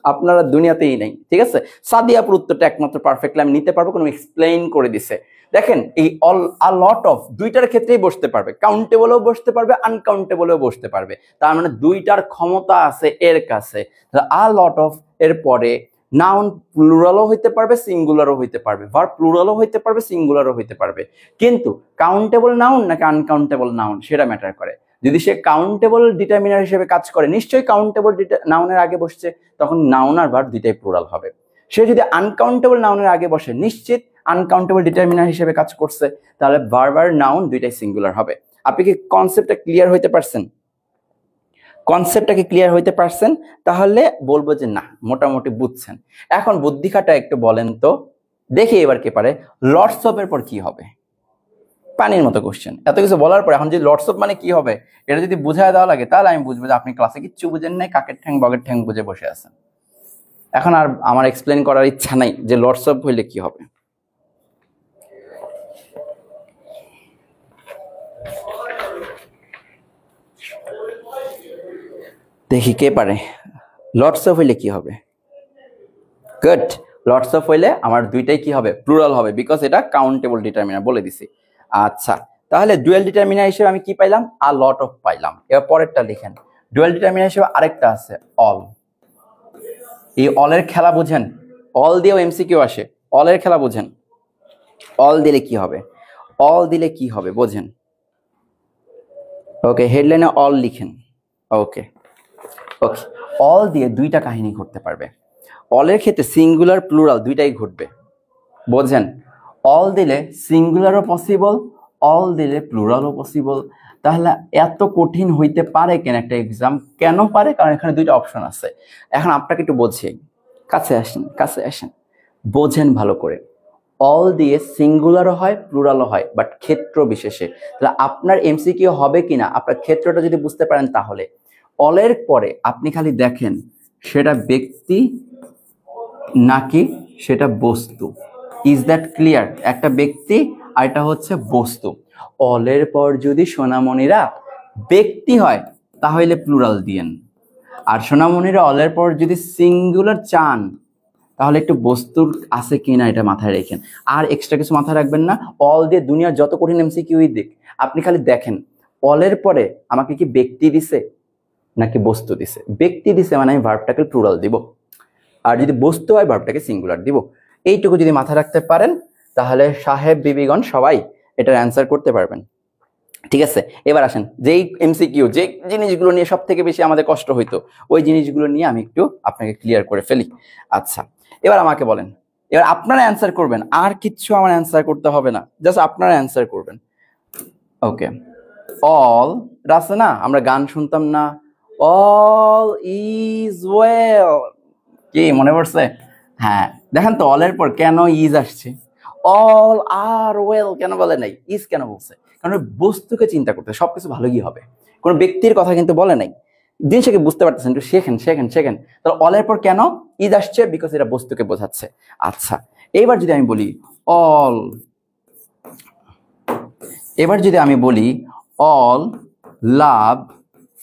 আপনারা দুনিয়াতেই নেই। ঠিক আছে, সাদিয়া আপুর উত্তরটা একমাত্র পারফেক্টলি আমি নিতে পারবো, কোনো এক্সপ্লেইন করে দিছে। দেখেন, এই অল আ লট অফ দুইটার ক্ষেত্রেই বসতে পারবে, কাউন্টেবলও বসতে পারবে, আনকাউন্টেবলও বসতে পারবে। তার মানে দুইটার ক্ষমতা আছে এর কাছে। আ লট অফ এর পরে নাউন প্লুরালও হইতে পারবে, সিঙ্গুলারও হইতে পারবে, ভার্ব প্লুরালও হইতে পারবে, সিঙ্গুলারও হইতে পারবে। কিন্তু কাউন্টেবল নাউন নাকি আনকাউন্টেবল নাউন সেটা ম্যাটার করে। যদি সে কাউন্টেবল ডিটারমিনার হিসেবে কাজ করে, নিশ্চয়ই কাউন্টেবল নাউনের আগে বসছে, তখন নাউন আর ভার্ব দুইটাই প্লুরাল হবে। সে যদি আনকাউন্টেবল নাউনের আগে বসে, নিশ্চিত আনকাউন্টেবল ডিটারমিনার হিসেবে কাজ করছে, তাহলে ভার্ব আর নাউন দুইটাই সিঙ্গুলার হবে। আপনি কি কনসেপ্টটা ক্লিয়ার হইতে পারছেন? কনসেপ্টটা কি ক্লিয়ার হইতে পারছেন? তাহলে বলবো যে না, মোটামুটি বুঝছেন। এখন বুদ্ধি খাটা একটু বলেন তো, দেখি এবার কে পারে। লটস অফ এর পর কি হবে? পানির মতো কোশ্চেন। এত কিছু বলার পরে এখন যদি লটস অফ মানে কি হবে এটা যদি বুঝায় দেওয়া লাগে তাহলে আমি বুঝবো যে আপনি ক্লাসে কিচ্ছু বুঝেন নাই, কাকের ঠ্যাং বগের ঠ্যাং বুঝে বসে আছেন। এখন আর আমার এক্সপ্লেন করার ইচ্ছা নাই যে লটস অফ হইলে কি হবে। দেখি কে পারে। লটস অফ হইলে কি হবে? গুড। লটস অফ হইলে আমার দুইটাই কি হবে? প্লুরাল হবে, বিকজ এটা কাউন্টেবল ডিটারমিনার বলে দিছি। আচ্ছা, তাহলে ডুয়াল ডিটারমিনার হিসেবে আমি কি পাইলাম? আ লট অফ পাইলাম। এবার পরেরটা লিখেন। ডুয়াল ডিটারমিনার হিসেবে আরেকটা আছে অল। এই অলের খেলা বুঝেন? অল দিয়েও এমসিকিউ আসে। অলের খেলা বুঝেন? অল দিলে কি হবে? অল দিলে কি হবে বোঝেন? ওকে, হেডলাইনে অল লিখেন। ওকে ওকে, অল দিয়ে দুইটা কাহিনী ঘটতে পারবে। অলের ক্ষেত্রে সিঙ্গুলার প্লুরাল দুইটাই ঘটবে, বোঝেন? অল দিলে সিঙ্গুলারও পসিবল, অল দিলে প্লুরালও পসিবল। তাহলে এত কঠিন হইতে পারে কেন একটা এক্সাম? কেন পারে? কারণ এখানে দুইটা অপশন আছে। এখন আপনাকে একটু বোঝে, কাছে আসেন, কাছে আসেন, বোঝেন ভালো করে। অল দিয়ে সিঙ্গুলারও হয় প্লুরালও হয়, বাট ক্ষেত্র বিশেষে। তাহলে আপনার এমসিকিউ হবে কিনা আপনার ক্ষেত্রটা যদি বুঝতে পারেন, তাহলে অলের পরে আপনি খালি দেখেন সেটা ব্যক্তি নাকি সেটা বস্তু। Is that clear? একটা ব্যক্তি আর এটা হচ্ছে বস্তু। অলের পর যদি সোনামণিরা ব্যক্তি হয় তাহলে প্লুরাল দিয়েন, আর সোনামণিরা অলের পর যদি সিঙ্গুলার চান তাহলে একটু বস্তুর আছে কিনা এটা মাথায় রেখেন। আর এক্সট্রা কিছু মাথায় রাখবেন না। অল দিয়ে দুনিয়ার যত কঠিন এমসিকিউই দিক, আপনি খালি দেখেন অলের পরে আমাকে কি ব্যক্তি দিছে নাকি বস্তু দিছে। ব্যক্তি দিছে মানে আমি ভার্বটাকে প্লুরাল দিব, আর যদি বস্তু হয় ভার্বটাকে সিঙ্গুলার দিব। এইটুকু যদি মাথায় রাখতে পারেন তাহলে সাহেব বিবিগণ সবাই এটার অ্যান্সার করতে পারবেন। ঠিক আছে, এবার আসেন যেই এমসিকিউ যে জিনিসগুলো নিয়ে সব থেকে বেশি আমাদের কষ্ট হইতো ওই জিনিসগুলো নিয়ে আমি একটু আপনাকে ক্লিয়ার করে ফেলি। আচ্ছা, এবার আমাকে বলেন, এবার আপনারা অ্যান্সার করবেন, আর কিচ্ছু আমার অ্যান্সার করতে হবে না, জাস্ট আপনারা অ্যান্সার করবেন। ওকে, অল আছে না, আমরা গান শুনতাম না, অল ইজ ওয়েল, কি মনে পড়ছে? হ্যাঁ, দেখেন তো অলের পর কেন ইজ আসছে? অল আর ওয়েল কেন বলে নাই, ইজ কেন বলছে? কারণ বস্তুকে চিন্তা করতে, সবকিছু ভালোই হবে, কোনো ব্যক্তির কথা কিন্তু বলে নাই। জিনিসটাকে বুঝতে পারতেছেন, একটু শেখেন শেখেন শেখেন। তাহলে অলের পর কেন ইজ আসছে? বিকজ এটা বস্তুকে বোঝাচ্ছে। আচ্ছা, এইবার যদি আমি বলি অল, এবার যদি আমি বলি অল লাভ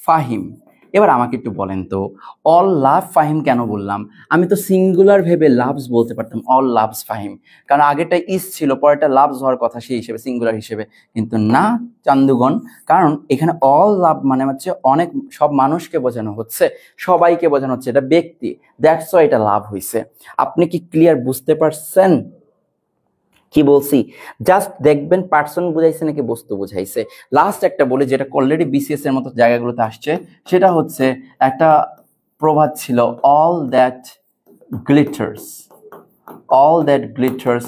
ফাহিম, এবার আমাকে একটু বলেন তো অল লাভ ফাহিম কেন বললাম? আমি তো সিঙ্গুলার ভেবে লাভস বলতে পারতাম, অল লাভস ফাহিম, কারণ আগেরটা ইজ ছিল পরেরটা লাভস হওয়ার কথা সেই হিসেবে সিঙ্গুলার হিসেবে, কিন্তু না চান্দুগণ, কারণ এখানে অল লাভ মানে হচ্ছে অনেক, সব মানুষকে বোঝানো হচ্ছে, সবাইকে বোঝানো হচ্ছে, এটা ব্যক্তি, দ্যাটস ওয়াই এটা লাভ হইছে। আপনি কি ক্লিয়ার বুঝতে পারছেন কি বলছি? জাস্ট দেখবেন পার্সন বুঝাইছে নাকি বস্তু বুঝাইছে। লাস্ট একটা বলি যেটা অলরেডি বিসিএস এর মতো জায়গাগুলোতে আসছে, সেটা হচ্ছে একটা প্রবাদ ছিল, all that glitters, all that glitters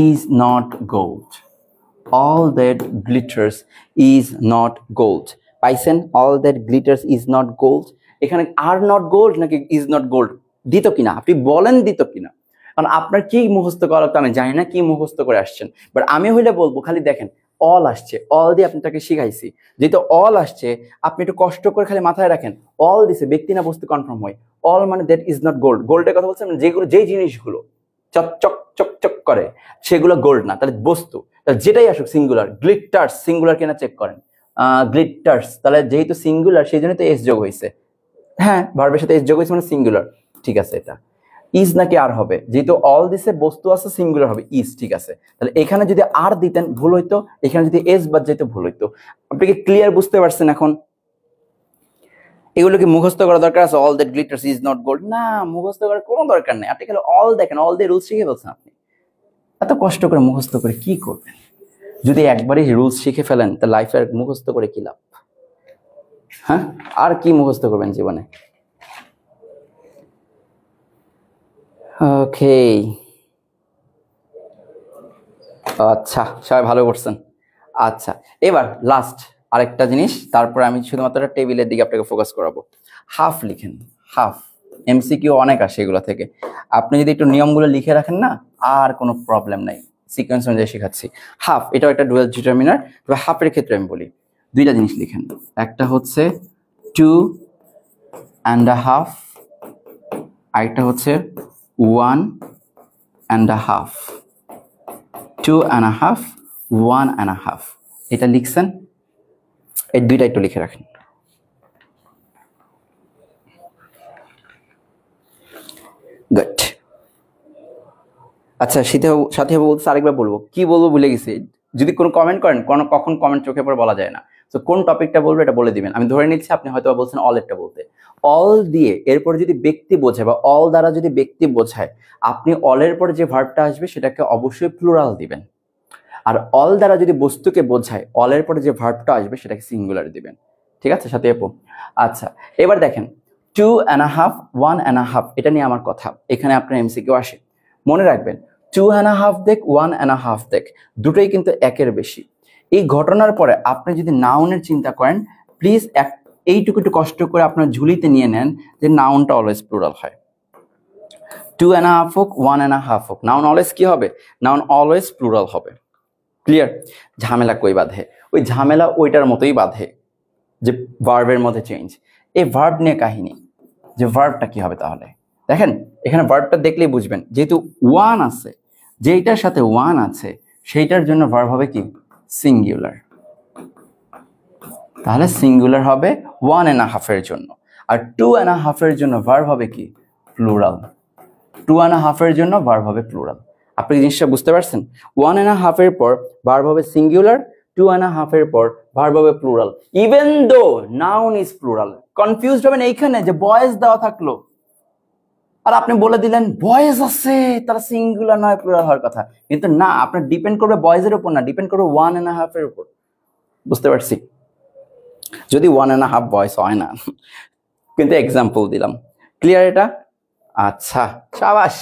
is not gold, all that glitters is not gold. পাইছেন? All that glitters is not gold, এখানে আর নট গোল্ড নাকি ইজ নট গোল্ড দিত কিনা আপনি বলেন, দিত কিনা? কারণ আপনার কি মুখস্থ করা তো আমি জানি না কি মুখস্থ করে আসছেন, বাট আমি হইলে বলবো খালি দেখেন অল আসছে, অল দিয়ে আপনি তাকে শিখাইছি, যেহেতু অল আসছে আপনি একটু কষ্ট করে খালি মাথায় রাখেন অল দিছে ব্যক্তি না বস্তু কনফার্ম হয়। অল মানে দ্যাট ইজ নট গোল্ড, গোল্ডের কথা বলছেন যেগুলো, যেই জিনিসগুলো চকচক চকচক করে সেগুলো গোল্ড না, তাহলে বস্তু, তাহলে যেটাই আসুক সিঙ্গুলার, গ্লিটার্স সিঙ্গুলার কিনা চেক করেন, গ্লিটার্স, তাহলে যেহেতু সিঙ্গুলার সেই জন্য তো এস যোগ হয়েছে। হ্যাঁ, ভার্বের সাথে এস যোগ হয়েছে মানে সিঙ্গুলার, ঠিক আছে। এটা ইজ নাকি আর হবে? যেহেতু অল দিছে বস্তু আছে সিঙ্গুলার হবে ইজ, ঠিক আছে। তাহলে এখানে যদি আর দিতেন ভুল হইতো, এখানে যদি এস বাদ যেত ভুল হইতো। আপনি কি ক্লিয়ার বুঝতে পারছেন এখন? এগুলো কি মুখস্থ করা দরকার আছে? All that glitters is not gold, না মুখস্থ করার কোনো দরকার নেই। আপনি খালি অল দেখেন, অল দিয়ে রুলস শিখে ফেলছেন। আপনি এত কষ্ট করে মুখস্থ করে কি করবেন? যদি একবারই রুলস শিখে ফেলেন তা লাইফে আর মুখস্থ করে কি লাভ? হ্যাঁ, আর কি মুখস্থ করবেন জীবনে? ওকে, আচ্ছা সবাই ভালো করছেন। আচ্ছা, এবার লাস্ট আরেকটা জিনিস, তারপরে আমি শুধুমাত্র টেবিলের দিকে আপনাকে ফোকাস করাবো। হাফ লিখেন, হাফ এমসিকিউ অনেক আসে এগুলো থেকে, আপনি যদি একটু নিয়মগুলো লিখে রাখেন না আর কোনো প্রবলেম নাই। সিকোয়েন্স অনুযায়ী শেখাচ্ছি। হাফ, এটাও একটা ডুয়াল ডিটারমিনার। তবে হাফের ক্ষেত্রে আমি বলি দুইটা জিনিস লিখেন, একটা হচ্ছে 2.5, আরেকটা হচ্ছে 1.5, 2.5, 1.5। এটা লিখছেন, এই দুইটা একটু লিখে রাখেন। গুড। আচ্ছা, সাথী বাবু বলতে আরেকবার বলবো, কি বলবো ভুলে গেছি। যদি কোনো কমেন্ট করেন, কখন কমেন্ট চোখে পড়ে বলা যায় না। তো কোন টপিকটা বলবো এটা বলে দিবেন। আমি ধরে নিচ্ছি আপনি হয়তো বলছেন অল একটা বলতে। অল দিয়ে এরপর যদি ব্যক্তি বোঝায় বা অল দ্বারা যদি ব্যক্তি বোঝায়, আপনি অলের পর যে ভার্বটা আসবে সেটাকে অবশ্যই প্লুরাল দিবেন। আর অল দ্বারা যদি বস্তুকে বোঝায়, অলের পরে যে ভার্বটা আসবে সেটাকে সিঙ্গুলার দিবেন। ঠিক আছে সাথী আপু? আচ্ছা, এবার দেখেন 2.5, 1.5, এটা নিয়ে আমার কথা। এখানে আপনার এমসিকিউ আসে, মনে রাখবেন 2.5 দেখ 1.5 দেখ, দুটোই কিন্তু একের বেশি। এই ঘটনার পরে আপনি যদি নাউনের চিন্তা করেন, প্লিজ এইটুকু একটু কষ্ট করে আপনার ঝুলিতে নিয়ে নেন যে নাউনটা অলওয়েজ প্লুরাল হয়। 2.5 হোক 1.5 হোক, নাউন অলওয়েজ কি হবে? নাউন অলওয়েজ প্লুরাল হবে। ক্লিয়ার? ঝামেলা কই বাঁধে? ওই ঝামেলা ওইটার মতোই বাঁধে যে ভার্বের মধ্যে চেঞ্জ। এই ভার্ব নিয়ে কাহিনী, যে ভার্বটা কি হবে তাহলে দেখেন, এখানে ভার্বটা দেখলেই বুঝবেন, যেহেতু ওয়ান আছে, যেইটার সাথে ওয়ান আছে সেইটার জন্য ভার্ব হবে কি? সিঙ্গুলার। তাহলে সিঙ্গুলার হবে 1.5 এর জন্য, আর 2.5 এর জন্য ভার্ব হবে কি? প্লুরাল। 2.5 এর জন্য ভার্ব হবে প্লুরাল। আপনি জিনিসটা বুঝতে পারছেন? 1.5 এর পর ভার্ব হবে সিঙ্গুলার, 2.5 এর পর ভার্ব হবে plural, even though noun is plural. Confused হবেন এইখানে যে বয়েজ দেওয়া থাকলো আর আপনি বলে দিলেন বয়েজ আছে, তারা সিঙ্গুলার নয় প্লুরাল হওয়ার কথা, কিন্তু না, আপনার ডিপেন্ড করবে বয়েজের উপর না, ডিপেন্ড করবে 1.5 এর উপর। বুঝতে পারছি? যদি 1.5 বয়েজ হয় না, কিন্তু এক্সাম্পল দিলাম। ক্লিয়ার এটা? আচ্ছা, সাবাস।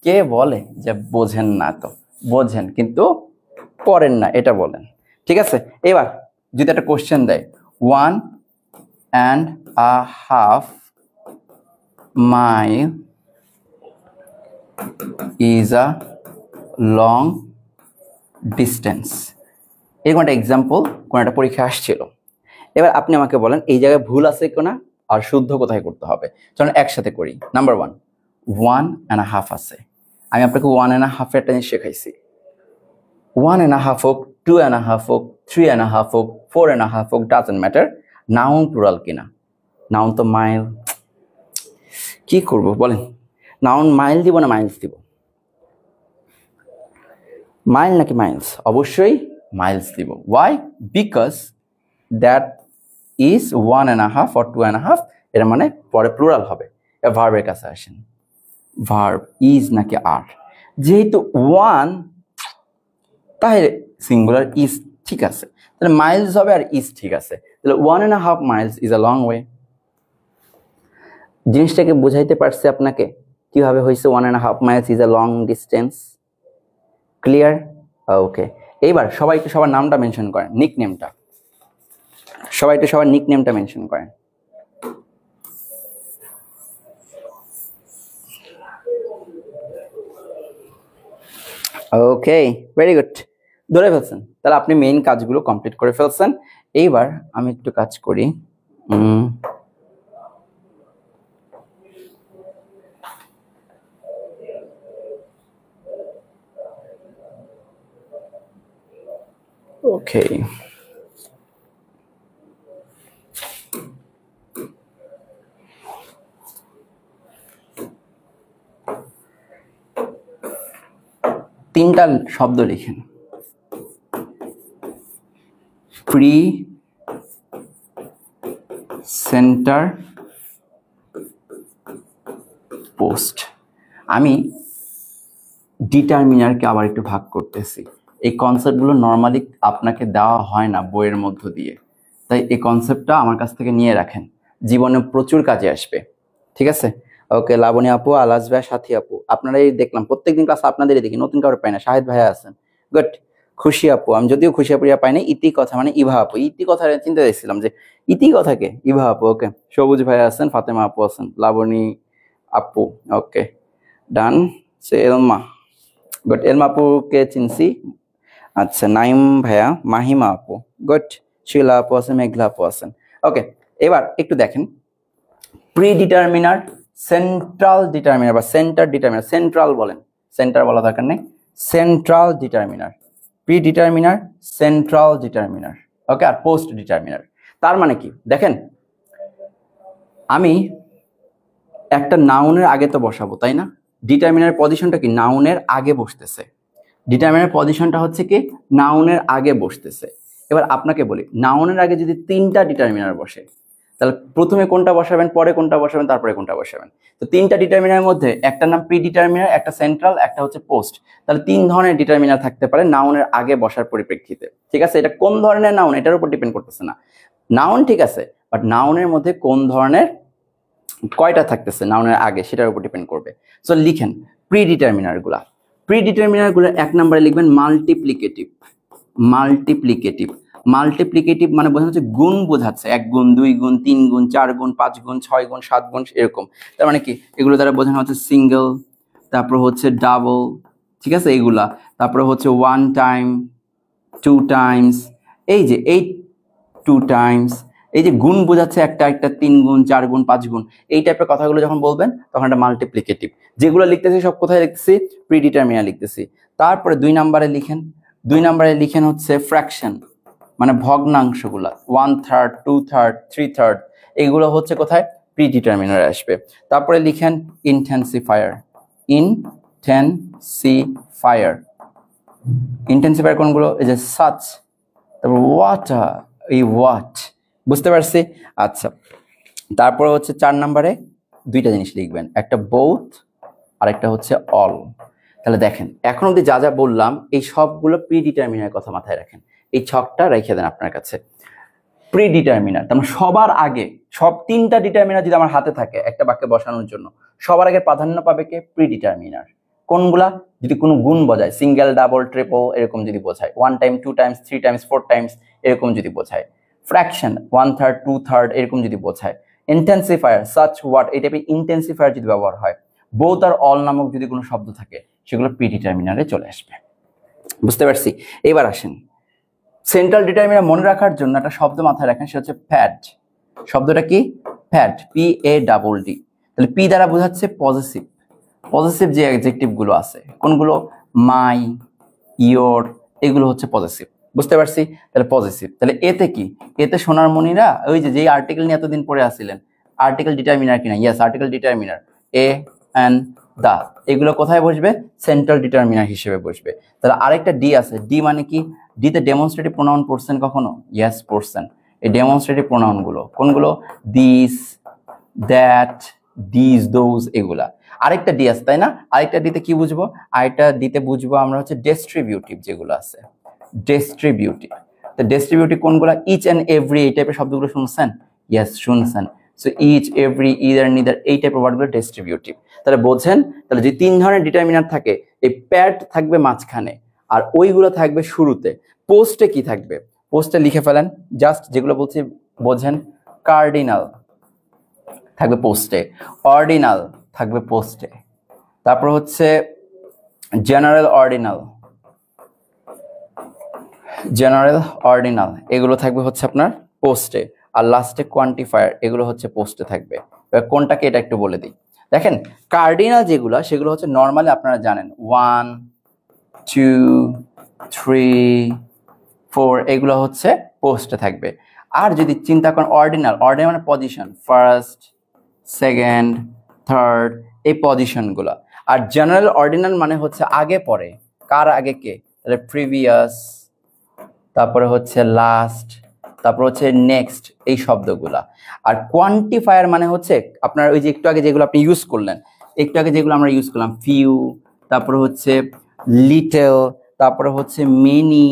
কে বলে যে বোঝেন না? তো বোঝেন কিন্তু পড়েন না, এটা বলেন। ঠিক আছে, এবার যদি একটা কোশ্চেন দেয় 1.5 mile is a long distance, এরকম একটা এক্সাম্পল কোন একটা পরীক্ষা আসছিল। এবার আপনি আমাকে বলেন এই জায়গায় ভুল আছে কিনা আর শুদ্ধ কোথায় করতে হবে। চলুন একসাথে করি। নাম্বার 1, 1.5 আছে। আমি আপনাকে 1.5 এর একটা জিনিস শেখাইছি। 1.5 হোক, 2.5 হোক, 3.5 হোক, 4.5 হোক, ডাজন্ট ম্যাটার, নাউন প্লুরাল কিনা। নাউন তো মাইল, কি করব বলেন? নাউন মাইল দিব না মাইলস দিব? মাইল নাকি মাইলস? অবশ্যই মাইলস দিব। Why? Because that is 1.5 or 2.5, এর মানে পরে প্লুরাল হবে। ভার্বের কাছে আসেন, ভার্ব ইজ নাকি আর? যেহেতু 1, তাহলে সিঙ্গুলার ইজ ঠিক আছে, তাহলে মাইলস হবে আর ইজ ঠিক আছে, তাহলে 1.5 miles is a long way. জিনিসটাকে বুঝাইতে পারছি আপনাকে কিভাবে হয়েছে 1.5 miles is a long distance? Clear? Okay, এইবার সবাই একটু সবার নামটা মেনশন করেন, নিক নেমটা। সবাই একটু সবার নিক নেমটা মেনশন করেন। ওকে, ভেরি গুড, ধরে ফেলছেন। তাহলে আপনি মেইন কাজগুলো কমপ্লিট করে ফেলছেন। এইবার আমি একটু কাজ করি। ওকে, তিনটা শব্দ লিখেন। Pre centre post. আমি ডিটারমিনারকে আবার একটু ভাগ করতেছি। এই কনসেপ্টগুলো নর্মালি আপনাকে দেওয়া হয় না বইয়ের মধ্য দিয়ে, তাই এই কনসেপ্টটা আমার কাছ থেকে নিয়ে রাখেন, জীবনে প্রচুর কাজে আসবে। ঠিক আছে? ওকে, লাবণী আপু, আলাস ভাই, সাথী আপু, আপনারাই দেখলাম প্রত্যেকদিন ক্লাস আপনাদেরই দেখি, নতুন কাউরে পাই না। শাহেদ ভাইয়া আছেন, গুড। খুশি আপু, আমি যদিও খুশি আপু পাই না। ইতি কথা মানে ইভা আপু, ইতি কথা চিন্তা দেখছিলাম যে ইতি কথাকে ইভা আপু। ওকে, সবুজ ভাইয়া আছেন, ফাতেমা আপু আছেন, লাবণী আপু, ওকে ডান। সে এলমা, গুড। এলমা আপুকে চিনছি। আচ্ছা, নাইম ভাইয়া, মাহিমা আপু, গুড। শিলা আপু আছেন, মেঘলা আপু আছেন। ওকে, এবার একটু দেখেন প্রি ডিটারমিনার, সেন্ট্রাল ডিটারমিনার বা সেন্টার ডিটারমিনার, সেন্ট্রাল বলেন, সেন্টার বলা দরকার নেই, central determiner, pre determiner, central determiner, okay, আর পোস্ট ডিটারমিনার। তার মানে কি দেখেন, আমি একটা নাউনের আগে তো বসাবো, তাই না? ডিটারমিনার পজিশনটা কি নাউনের আগে বসতেছে, ডিটারমিনার পজিশনটা হচ্ছে কি নাউনের আগে বসতেছে। এবার আপনাকে বলি, নাউনের আগে যদি তিনটা ডিটারমিনার বসে, তাহলে প্রথমে কোনটা বসাবেন, পরে কোনটা বসাবেন, তারপরে কোনটা বসাবেন? তো তিনটা ডিটারমিনারের মধ্যে একটা নাম প্রি ডিটারমিনার, একটা সেন্ট্রাল, একটা হচ্ছে পোস্ট। তাহলে তিন ধরনের ডিটারমিনার থাকতে পারে নাউনের আগে বসার পরিপ্রেক্ষিতে, ঠিক আছে? এটা কোন ধরনের নাউন এটার উপর ডিপেন্ড করতেছে না, নাউন ঠিক আছে, বাট নাউনের মধ্যে কোন ধরনের কয়টা থাকতেছে নাউনের আগে সেটার উপর ডিপেন্ড করবে। সো লিখেন প্রি ডিটারমিনার গুলা। প্রি ডিটারমিনার গুলো এক নম্বরে লিখবেন মাল্টিপ্লিকেটিভ। মাল্টিপ্লিকেটিভ, মাল্টিপ্লিকেটিভ মানে বোঝানো হচ্ছে গুণ বোঝাচ্ছে, 1 গুণ 2 গুণ 3 গুণ 4 গুণ 5 গুণ 6 গুণ 7 গুণ এরকম। তার মানে কি এগুলো দ্বারা বোঝানো হচ্ছে সিঙ্গেল, তারপর হচ্ছে ডাবল, ঠিক আছে এগুলা, তারপরে হচ্ছে 1 টাইম, 2 টাইমস, এই যে এই 2 টাইমস, এই যে গুণ বোঝাচ্ছে একটা একটা, 3 গুণ 4 গুণ 5 গুণ, এই টাইপের কথাগুলো যখন বলবেন তখন এটা মাল্টিপ্লিকেটিভ। যেগুলো লিখতেছি সব কোথায় লিখতেছি? প্রিডিটারমিনার লিখতেছি। তারপরে 2 নম্বরে লিখেন, 2 নম্বরে লিখেন হচ্ছে ফ্র্যাকশন, মানে ভগ্নাংশগুলা, 1/3, 2/3, 3/3, এগুলো হচ্ছে কোথায়? প্রিডিটারমিনারে আসবে। তারপরে লিখেন ইনটেন্সিফায়ার, ইনটেন্সিফায়ার, ইনটেন্সিফায়ার কোনগুলো? এই যে সাচ, তারপর ওয়াটার, এই ওয়াট, বুঝতে পারছি? আচ্ছা, তারপরে হচ্ছে 4 নম্বরে দুইটা জিনিস লিখবেন, একটা বোথ আর একটা হচ্ছে অল। তাহলে দেখেন এখন অব্দি যা যা বললাম এই সবগুলো প্রি ডিটারমিনার কথা মাথায় রাখেন, এই ছকটা রেখে দেন আপনার কাছে। প্রি ডিটারমিনার তার মানে সবার আগে, সব তিনটা ডিটারমিনার যদি আমার হাতে থাকে একটা বাক্যে বসানোর জন্য, সবার আগে প্রাধান্য পাবে কে? Pre determiner. কোনগুলা? যদি কোনো গুণ বোঝায়, সিঙ্গেল, ডাবল, ট্রিপল এরকম যদি বোঝায়, 1 টাইম, 2 টাইমস, 3 টাইমস, 4 টাইমস এরকম যদি বোঝায়, ফ্র্যাকশন 1/3, 2/3 এরকম যদি বোঝায়, ইন্টেন্সিফায়ার সাচ হোয়াট এই টাইপের ইন্টেন্সিফায়ার যদি ব্যবহার হয়, বোথ আর অল নামক যদি কোনো শব্দ থাকে সেগুলো প্রি ডিটারমিনারে চলে আসবে। বুঝতে পারছি? এবার আসেন সেন্ট্রাল ডিটারমিনার মনে রাখার জন্য একটা শব্দ মাথায় রাখেন, সে হচ্ছে প্যাড। শব্দটা কি? Pad, PADD। তাহলে পি দ্বারা বোঝাচ্ছে পজিটিভ, পজিটিভ যে অ্যাডজেক্টিভ গুলো আছে কোনগুলো? মাই, ইয়োর, এগুলো হচ্ছে পজিটিভ। বুঝতে পারছি? তাহলে পজিটিভ। তাহলে এতে কি? এতে সোনার মণিরা ওই যে যেই আর্টিকেল নিয়ে এতদিন পড়ে আসছিলেন, আর্টিকেল ডিটারমিনার কিনা? Yes, article determiner, a and the, এগুলো কোথায় বসবে? সেন্ট্রাল ডিটারমিনার হিসেবে বসবে। তাহলে আরেকটা ডি আছে, ডি মানে কি? ডিতে ডেমনস্ট্রেটিভ প্রোনাউন পড়ছেন কখনো? ইয়েস পড়ছেন। এই ডেমনস্ট্রেটিভ প্রোনাউন গুলো কোনগুলো? দিস, দ্যাট, দিস, দোজ, এগুলা। আরেকটা ডি আছে তাই না? আরেকটা ডিতে কি বুঝবো? আরেকটা ডিতে বুঝবো আমরা হচ্ছে ডিস্ট্রিবিউটিভ যেগুলো আছে, ডিস্ট্রিবিউটিভ। তো ডিস্ট্রিবিউটিভ কোনগুলো? ইচ অ্যান্ড এভরি, এই টাইপের শব্দগুলো শুনছেন? ইয়েস শুনছেন। So each, every, either, neither, এই টাইপের ওয়ার্ডগুলো ডিস্ট্রিবিউটিভ। তাহলে বোঝেন, তাহলে যে 3 ধরনের ডিটারমিনার থাকে, এই প্যাড থাকবে মাঝখানে আর ওইগুলো থাকবে শুরুতে। পোস্টে কি থাকবে? পোস্টে লিখে ফেলেন, জাস্ট যেগুলো বলছি বোঝেন। কার্ডিনাল থাকবে পোস্টে, অর্ডিনাল থাকবে পোস্টে, তারপর হচ্ছে জেনারেল অর্ডিনাল, জেনারেল অর্ডিনাল, এগুলো থাকবে হচ্ছে আপনার পোস্টে, আর লাস্টে কোয়ান্টিফায়ার, এগুলো হচ্ছে পোস্টে থাকবে। এবার কোনটাকে এটা একটু বলে দিই। দেখেন কার্ডিনাল যেগুলো সেগুলো হচ্ছে নর্মালি আপনারা জানেন 1, 2, 3, 4 এগুলো হচ্ছে পোস্টে থাকবে। আর যদি চিন্তা করেন অর্ডিনাল, অর্ডিনাল মানে পজিশন, ফার্স্ট, সেকেন্ড, থার্ড, এই পজিশনগুলো। আর জেনারেল অর্ডিনাল মানে হচ্ছে আগে পরে, কার আগে কে? তাহলে প্রিভিয়াস, তারপরে হচ্ছে লাস্ট, তারপর হচ্ছে নেক্সট, এই শব্দগুলা। আর কোয়ান্টিফায়ার মানে হচ্ছে আপনার ওই যে একটু আগে যেগুলো আপনি ইউজ করলেন, একটু আগে যেগুলো আমরা ইউজ করলাম, ফিউ, তারপরে হচ্ছে লিটল, তারপরে হচ্ছে মেনি,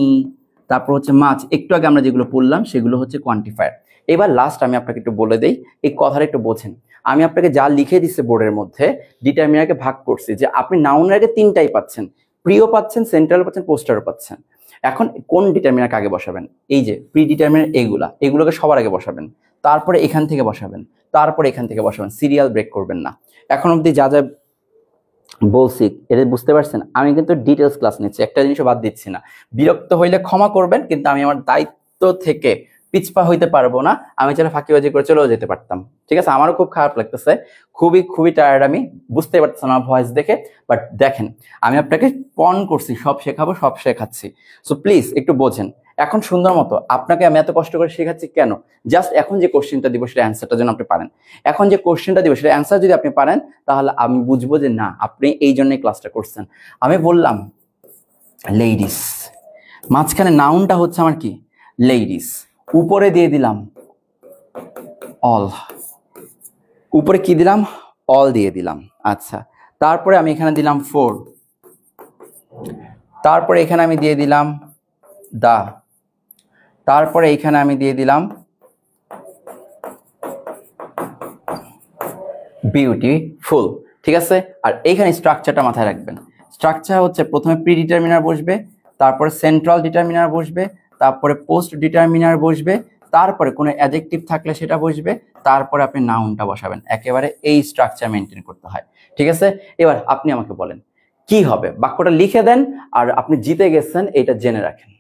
তারপর হচ্ছে মাছ, একটু আগে আমরা যেগুলো পড়লাম সেগুলো হচ্ছে কোয়ান্টিফায়ার। এবার লাস্ট আমি আপনাকে একটু বলে দেই, এই কথাটা একটু বোঝেন। আমি আপনাকে যা লিখে দিচ্ছি বোর্ডের মধ্যে, ডিটারমিনারকে ভাগ করছি যে আপনি নাউনের আগে 3টাই পাচ্ছেন, প্রিও পাচ্ছেন, সেন্ট্রাল পাচ্ছেন, পোস্টারও পাচ্ছেন। এখন কোন ডিটারমিনারকে আগে বসাবেন? এই যে প্রি ডিটারমিনার, এগুলোকে সবার আগে বসাবেন, তারপরে এখান থেকে বসাবেন, তারপরে এখান থেকে বসাবেন, সিরিয়াল ব্রেক করবেন না। এখন অবধি যা যা বলছি, এটা বুঝতে পারছেন? আমি কিন্তু ডিটেলস ক্লাস নিচ্ছি, একটা জিনিসও বাদ দিচ্ছি না। বিরক্ত হইলে ক্ষমা করবেন, কিন্তু আমি আমার দায়িত্ব থেকে পিছপা হইতে পারবো না। আমি চাইলে ফাঁকিবাজি করে চলেও যেতে পারতাম, ঠিক আছে? আমারও খুব খারাপ লাগতেছে, খুবই খুবই টায়ার্ড, আমি বুঝতে পারতেছি আমার ভয়েস দেখে। বাট দেখেন, আমি আপনাকে পণ করছি, সব শেখাবো, সব শেখাচ্ছি। সো প্লিজ একটু বোঝেন। এখন সুন্দর মতো আপনাকে আমি এত কষ্ট করে শেখাচ্ছি কেন? জাস্ট এখন যে কোশ্চেনটা দিব সেটা অ্যান্সারটা যেন আপনি পারেন। এখন যে কোশ্চেনটা দিব সেটা অ্যান্সার যদি আপনি পারেন, তাহলে আমি বুঝবো যে না, আপনি এই জন্যই ক্লাসটা করছেন। আমি বললাম লেডিস, মাঝখানে নাউনটা হচ্ছে আমার কি? লেডিস। উপরে দিয়ে দিলাম অল, উপরে কি দিলাম? অল দিয়ে দিলাম। আচ্ছা, তারপরে আমি এখানে দিলাম ফোর, তারপরে এখানে আমি দিয়ে দিলাম দা, তারপরে এখানে আমি দিয়ে দিলাম বিউটিফুল, ঠিক আছে? আর এইখানে স্ট্রাকচারটা মাথায় রাখবেন। স্ট্রাকচার হচ্ছে প্রথমে প্রি ডিটারমিনার বসবে, তারপরে সেন্ট্রাল ডিটারমিনার বসবে, তারপরে পোস্ট ডিটারমিনার বসবে, তারপরে কোনো অ্যাডজেক্টিভ থাকলে সেটা বসবে, তারপরে আপনি নাউনটা বসাবেন। একেবারে এই স্ট্রাকচার মেনটেন করতে হয়, ঠিক আছে? এবার আপনি আমাকে বলেন কি হবে? বাক্যটা লিখে দেন, আর আপনি জিতে গেছেন এটা জেনে রাখেন।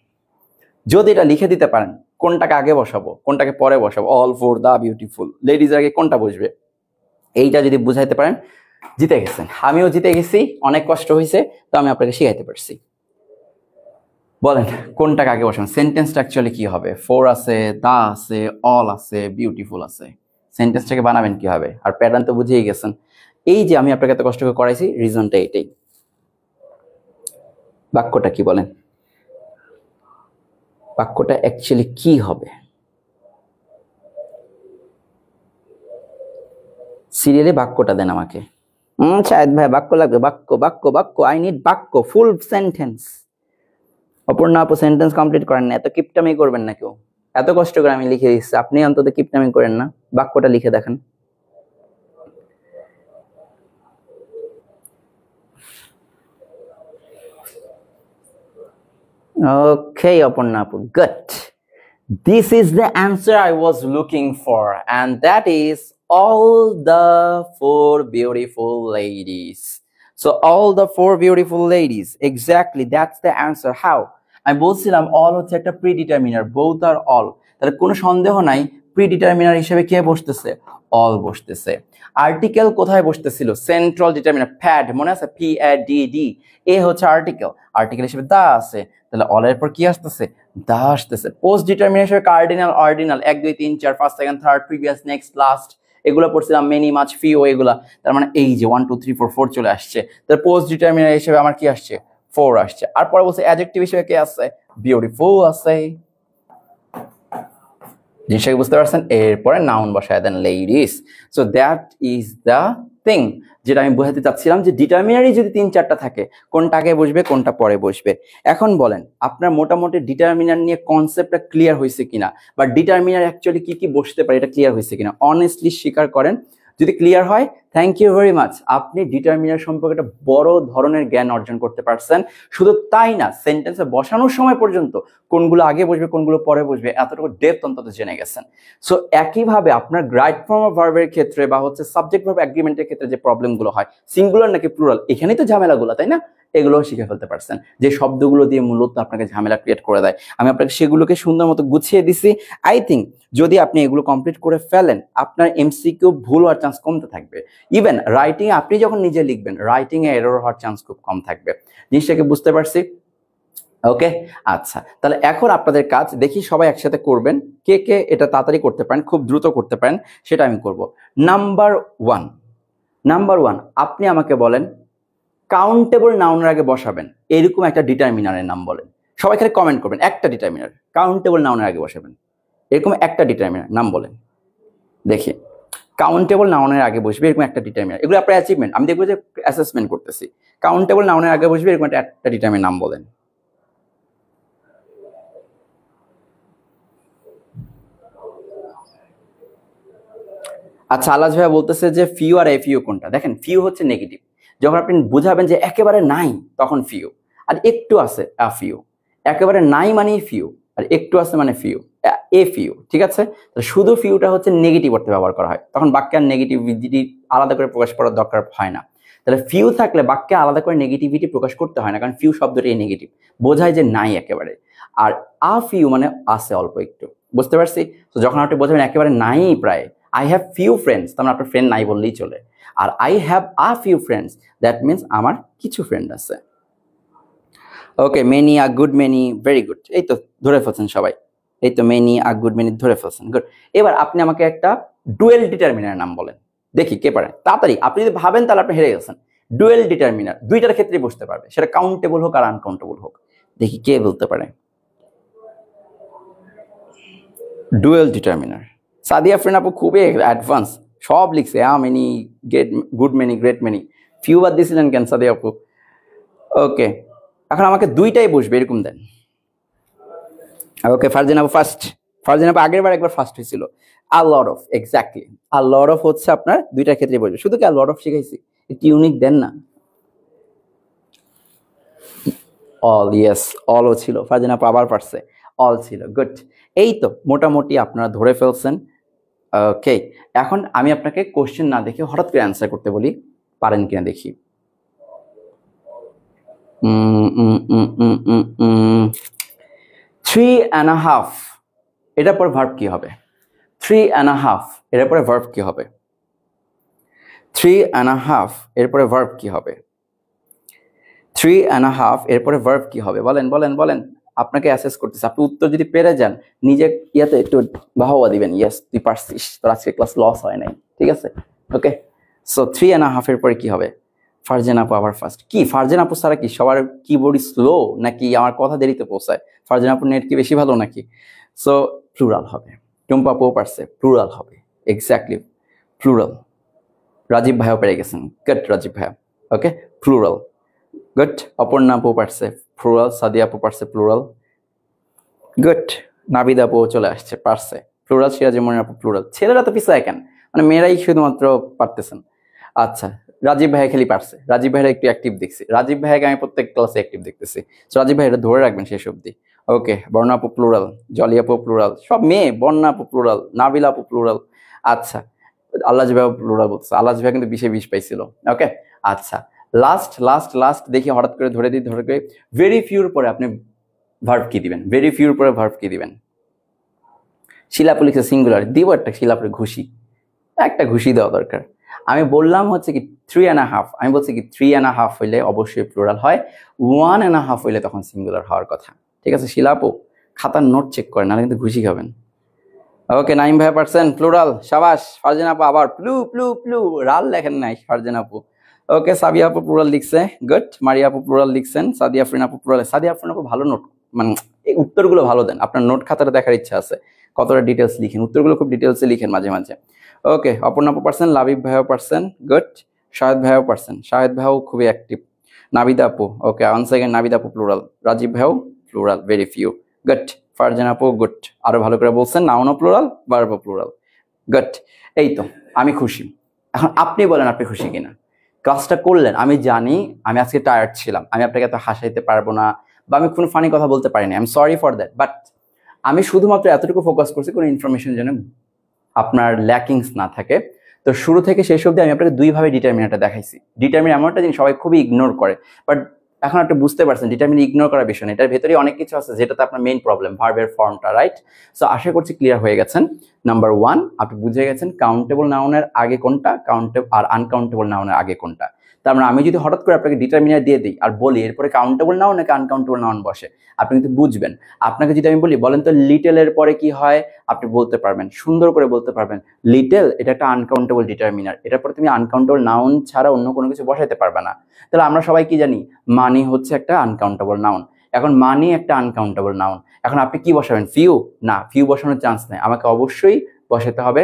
যদি এটা লিখে দিতে পারেন, কোনটাকে আগে বসাবো, কোনটাকে পরে বসাবো, all for the beautiful, ladies আগে কোনটা বসবে, এইটা যদি বুঝাইতে পারেন, জিতে গেছেন। আমিও জিতে গেছি, অনেক কষ্ট হয়েছে, তো আমি আপনাকে শিখাইতে পারছি। বলেন কোনটাকে আগে বসান? সেন্টেন্সটা অ্যাকচুয়ালি কি হবে? ফোর আছে, দা আছে, অল আছে, বিউটিফুল আছে। সেন্টেন্সটাকে বানাবেন কি হবে? আর প্যাটার্ন তো বুঝেই গেছেন। এই যে আমি আপনাকে এত কষ্ট করে করাইছি, রিজনটা এটাই। বাক্যটা কি বলেন? বাক্যটা অ্যাকচুয়ালি কি হবে? সিরিয়ালে বাক্যটা দেন আমাকে। শায়দ ভাই বাক্য লাগবে, বাক্য বাক্য বাক্য, আই নিড বাক্য, ফুল সেন্টেন্স। অপর্ণা আপু সেন্টেন্স কমপ্লিট করেন না, এত কিপটামি করবেন না কেউ। এত কষ্ট করে আমি লিখে দিচ্ছি, আপনি অন্তত কিপটামি করেন না, বাক্যটা লিখে দেখেন। Okay, Aparna Apu, good. This is the answer I was looking for, and that is all the four beautiful ladies. So all the four beautiful ladies, exactly, that's the answer. How? আমি বলছিলাম all হচ্ছে একটা প্রিডিটারমিনার, both আর all, তাহলে কোনো সন্দেহ নাই প্রিডিটারমিনার হিসেবে কে বসতেছে? All বসতেছে। Article কোথায় বসতেছিল? সেন্ট্রাল ডিটারমিনার, প্যাড, মনে আছে? PADD, এ হচ্ছে আর্টিকেল, আর্টিকেল হিসেবে দা আছে, তাহলে অলের পর কি আসতেছে? দা আসতেছে। পোস্ট ডিটারমিনার হিসেবে cardinal, ordinal, 1 2 3 4, first second third, previous, next, last, এগুলো পড়ছিলাম, মেনি, মাচ, ফিউ, এগুলা। তার মানে এই যে 1 2 3 4 4 চলে আসছে, তাহলে পোস্ট ডিটারমিনার হিসেবে আমার কি আসছে? 4 আসছে। আর পরে বলছে অ্যাডজেক্টিভ হিসেবে কে আছে? বিউটিফুল আছে। জিনিসটাকে বুঝতে পারছেন? এরপরে নাউন বসায় then, ladies. So that is the thing যেটা আমি বোঝাতে চাচ্ছিলাম, যে ডিটারমিনারই যদি 3 4টা থাকে, কোনটা আগে বসবে, কোনটা পরে বসবে। এখন বলেন আপনার মোটামুটি ডিটারমিনার নিয়ে কনসেপ্টটা ক্লিয়ার হয়েছে কিনা, বা ডিটারমিনার অ্যাকচুয়ালি কি কি বসতে পারে এটা ক্লিয়ার হয়েছে কিনা? অনেস্টলি স্বীকার করেন। যদি ক্লিয়ার হয়, থ্যাংক ইউ ভেরি মাচ, আপনি ডিটারমিনার সম্পর্কে একটা বড় ধরনের জ্ঞান অর্জন করতে পারছেন। শুধু তাই না, সেন্টেন্সে বসানোর সময় পর্যন্ত কোনগুলো আগে বসবে, কোনগুলো পরে বসবে, এতটুকু ডেপথ অন্তত জেনে গেছেন। সো একইভাবে আপনার রাইট ফর্ম অফ ভার্বের ক্ষেত্রে বা হচ্ছে সাবজেক্ট ভার্ব এগ্রিমেন্টের ক্ষেত্রে যে প্রবলেমগুলো হয়, সিঙ্গুলার নাকি প্লুরাল, এখানেই তো ঝামেলাগুলো, তাই না? এগুলোও শিখে ফেলতে পারছেন, যে শব্দগুলো দিয়ে মূলত আপনাকে ঝামেলা ক্রিয়েট করে দেয়। আমি আপনাকে সেগুলোকে সুন্দর মতো গুছিয়ে দিছি। আই থিঙ্ক যদি আপনি এগুলো কমপ্লিট করে ফেলেন, আপনার MCQ ভুল হওয়ার চান্স কমতে থাকবে। ইভেন রাইটিং আপনি যখন নিজে লিখবেন, রাইটিং এ এরর হওয়ার চান্স খুব কম থাকবে। জিনিসটাকে বুঝতে পারছি? ওকে, আচ্ছা, তাহলে এখন আপনাদের কাজ দেখি সবাই একসাথে করবেন। কে কে এটা তাড়াতাড়ি করতে পারেন, খুব দ্রুত করতে পারেন, সেটা আমি করব। নাম্বার ওয়ান, আপনি আমাকে বলেন কাউন্টেবল নাউনের আগে বসাবেন এরকম একটা ডিটারমিনারের নাম বলেন। সবাই খালি কমেন্ট করবেন, একটা ডিটারমিনার কাউন্টেবল নাউনের আগে বসাবেন, এরকম একটা ডিটারমিনার নাম বলেন দেখি। কাউন্টেবল নাউনের আগে বসবে এরকম একটা ডিটারমিনার। এগুলো আপনার অ্যাচিভমেন্ট, আমি দেখবো যে অ্যাসেসমেন্ট করতেছি। কাউন্টেবল নাউনের আগে বসবে এরকম একটা ডিটারমিনার নাম বলেন। আচ্ছা, আলাজ ভাইয়া বলতেছে যে ফিউ আর এফিউ কোনটা? দেখেন, ফিউ হচ্ছে নেগেটিভ, যখন আপনি বুঝাবেন যে একেবারে নাই তখন ফিউ, আর একটু আছে আফিউ। একেবারে নাই মানে ফিউ, আর একটু আছে মানে ফিউ, এ ফিউ, ঠিক আছে? শুধু ফিউটা হচ্ছে নেগেটিভ অর্থে ব্যবহার করা হয়, তখন বাক্যের নেগেটিভিটি আলাদা করে প্রকাশ করার দরকার হয় না। তাহলে ফিউ থাকলে বাক্যে আলাদা করে নেগেটিভিটি প্রকাশ করতে হয় না, কারণ ফিউ শব্দটাই নেগেটিভ, বোঝায় যে নাই একেবারে। আর আ ফিউ মানে আছে অল্প একটু, বুঝতে পারছি? তো যখন আপনি বোঝাবেন একেবারে নাই প্রায়, আই হ্যাভ ফিউ ফ্রেন্ডস, তার মানে আপনার ফ্রেন্ড নাই বললেই চলে। আর I have a few friends, that means আমার কিছু ফ্রেন্ড আছে। Okay, many a good many, very good, এই তো ধরে ফেলছেন সবাই, এই তো মেনি আ গুড মেনি ধরে ফেলছেন, গুড। এবার আপনি আমাকে একটা ডুয়েল ডিটারমিনার নাম বলেন, দেখি কে পারে তাড়াতাড়ি। আপনি যদি ভাবেন তাহলে আপনি হেরে গেছেন। ডুয়েল ডিটারমিনার দুইটার ক্ষেত্রে বসতে পারবে, সেটা কাউন্টেবল হোক আর আনকাউন্টেবল হোক। দেখি কে বলতে পারে ডুয়েল ডিটারমিনার। সাদিয়া ফ্রেন্ড আপু খুবই অ্যাডভান্স, সব লিখছে, many, great, good many, great many. Few বাদ দিয়েছিলেন কেন সাদিয়া আপু? ওকে, এখন আমাকে দুইটাই বসবে এরকম দেন। ওকে, ফারজান আপু ফার্স্ট। ফারজান আপু আগের বার একবার ফার্স্ট হয়েছিল। A lot of, exactly, a lot of হচ্ছে আপনার দুইটার ক্ষেত্রে বসবে। শুধু কি আ লট অফ শিখাইছি? একটু ইউনিক দেন না। অল, ইয়েস, অলও ছিল। ফারজান আপু আবার পারছে, অল ছিল, গুড। এই তো মোটামুটি আপনারা ধরে ফেলছেন। ওকে, এখন আমি আপনাকে কোশ্চেন না দেখে হঠাৎ করে অ্যান্সার করতে বলি, পারেন কিনা দেখি। 3.5, এটার পর ভার্ব কি হবে? 3.5 এর পরে ভার্ব কি হবে? 3.5 এর পরে ভার্ব কি হবে? 3.5 এর পরে ভার্ব কি হবে? বলেন বলেন বলেন, আপনাকে অ্যাসেস করতেছে। আপনি উত্তর যদি পেরে যান নিজে ইয়াতে একটু বাহবা দিবেন, ইয়েস তুই পারছিস, তোর আজকে ক্লাস লস হয় নাই, ঠিক আছে? ওকে, সো 3.5 এর পরে কি হবে? ফারজান আপু আবার ফার্স্ট। কি ফারজান আপু ছাড়া কি সবার কিবোর্ড স্লো নাকি আমার কথা দেরিতে পৌঁছায়? ফারজান আপুর নেট কি বেশি ভালো নাকি? সো প্লুরাল হবে। টুম্পা আপুও পারছে, প্লুরাল হবে, এক্স্যাক্টলি প্লুরাল। রাজীব ভাইও পেরে গেছেন, গুড রাজীব ভাইয়া। ওকে, প্লুরাল, গুড। অপর্ণা আপু পারছে প্লুরাল, সাদিয়া আপু পারছে প্লুরাল, গুড। নাবিদা আপু চলে আসছে, পারছে প্লুরাল। সিরাজুমনির আপু প্লুরাল। ছেলেরা তো পিছায় কেন, মানে মেয়েরাই শুধুমাত্র পারতেছেন। আচ্ছা, রাজীব ভাই খালি পারছে, রাজীব ভাইয়ের একটু অ্যাক্টিভ দেখছি, রাজীব ভাইকে আমি প্রত্যেক ক্লাসে অ্যাক্টিভ দেখতেছি। রাজীব ভাই এটা ধরে রাখবেন শেষ অব্দি। ওকে, বর্ণা আপু প্লুরাল, জলি আপু প্লুরাল, সব মেয়ে। বর্ণা আপু প্লুরাল, নাবিলা আপু প্লুরাল। আচ্ছা, আল্লাহ ভাই প্লুরাল বলছে, আল্লাহ ভাই কিন্তু 20 পাইছিল। ওকে, আচ্ছা, লাস্ট লাস্ট লাস্ট দেখি হঠাৎ করে ধরে দিই, ধরে করে ভেরি ফিউর পরে আপনি ভার্ব কি দিবেন? ভেরি ফিউর পরে ভার্ব কি দিবেন? শিলাপু লিখছে সিঙ্গুলার, দিব একটা শিলাপুরে ঘুষি, একটা ঘুষি দেওয়া দরকার। আমি বললাম হচ্ছে কি 3.5, আমি বলছি কি 3.5 হইলে অবশ্যই প্লুরাল হয়, 1.5 হইলে তখন সিঙ্গুলার হওয়ার কথা, ঠিক আছে? শিলাপু খাতার নোট চেক করেন, নাহলে কিন্তু ঘুষি খাবেন। ওকে, নাইম ভাই পারছেন প্লুরাল, সাবাস। ফারজান আপু আবার প্লু প্লু প্লু, রাল লেখেন নাই ফারজান আপু। ওকে, সাবিয়া আপু প্লুরাল লিখছে, গুড। মারিয়া আপু প্লুরাল লিখছেন, সাদিয়া আফরিন আপু প্লুরাল। সাদিয়া আফরিন আপু ভালো নোট, মানে এই উত্তরগুলো ভালো দেন, আপনার নোট খাতাটা দেখার ইচ্ছা আছে, কতটা ডিটেলস লিখেন, উত্তরগুলো খুব ডিটেলসে লিখেন মাঝে মাঝে। ওকে, অপর্ণা আপু পারছেন, লাবিব ভাইও পারছেন, গুড। শাহেদ ভাইও পারছেন, শাহেদ ভাইও খুবই অ্যাক্টিভ। নাবিদা আপু, ওকে, ওয়ান সেকেন্ড, নাবিদা আপু প্লুরাল, রাজীব ভাইও plural, very few, good. Farzan আপু গুড, আরো ভালো করে বলছেন, নাউনও প্লুরাল, ভার্বও প্লুরাল, গুড। এই তো, আমি খুশি। এখন আপনি বলেন আপনি খুশি কিনা? ক্লাসটা করলেন, আমি জানি আমি আজকে টায়ার্ড ছিলাম, আমি আপনাকে এত হাসাইতে পারবো না, বা আমি কোনো ফানি কথা বলতে পারিনি, I am sorry for that, but আমি শুধুমাত্র এতটুকু ফোকাস করছি কোনো ইনফরমেশন যেন আপনার ল্যাকিংস না থাকে। তো শুরু থেকে শেষ অবধি আমি আপনাকে দুইভাবে ডিটারমিনারটা দেখাইছি। ডিটারমিনার এমন একটা জিনিস সবাই খুবই ইগনোর করে, বাট এখন আপনি বুঝতে পারছেন ডিটারমিনার ইগনোর করার বিষয় না, এটার ভেতরে অনেক কিছু আছে যেটাতে আপনার মেইন প্রবলেম, ভার্বের ফর্মটা, রাইট? সো আশা করছি ক্লিয়ার হয়ে গেছেন। নাম্বার 1, আপনি বুঝে গেছেন কাউন্টেবল নাউনের আগে কোনটা, কাউন্টেবল আর আনকাউন্টেবল নাউনের আগে কোনটা। তার মানে আমি যদি হঠাৎ করে আপনাকে ডিটারমিনার দিয়ে দিই আর বলি এরপরে কাউন্টেবল নাউন নাকি আনকাউন্টেবল নাউন বসে, আপনি কিন্তু বুঝবেন। আপনাকে যদি আমি বলি বলেন তো লিটেলের পরে কি হয়, আপনি বলতে পারবেন, সুন্দর করে বলতে পারবেন লিটেল এটা একটা আনকাউন্টেবল ডিটারমিনার, এটার পরে তুমি আনকাউন্টেবল নাউন ছাড়া অন্য কোনো কিছু বসাইতে পারবে না। তাহলে আমরা সবাই কি জানি, মানি হচ্ছে একটা আনকাউন্টেবল নাউন। এখন মানি একটা আনকাউন্টেবল নাউন, এখন আপনি কি বসাবেন? ফিউ? না, ফিউ বসানোর চান্স নেই, আমাকে অবশ্যই বসাতে হবে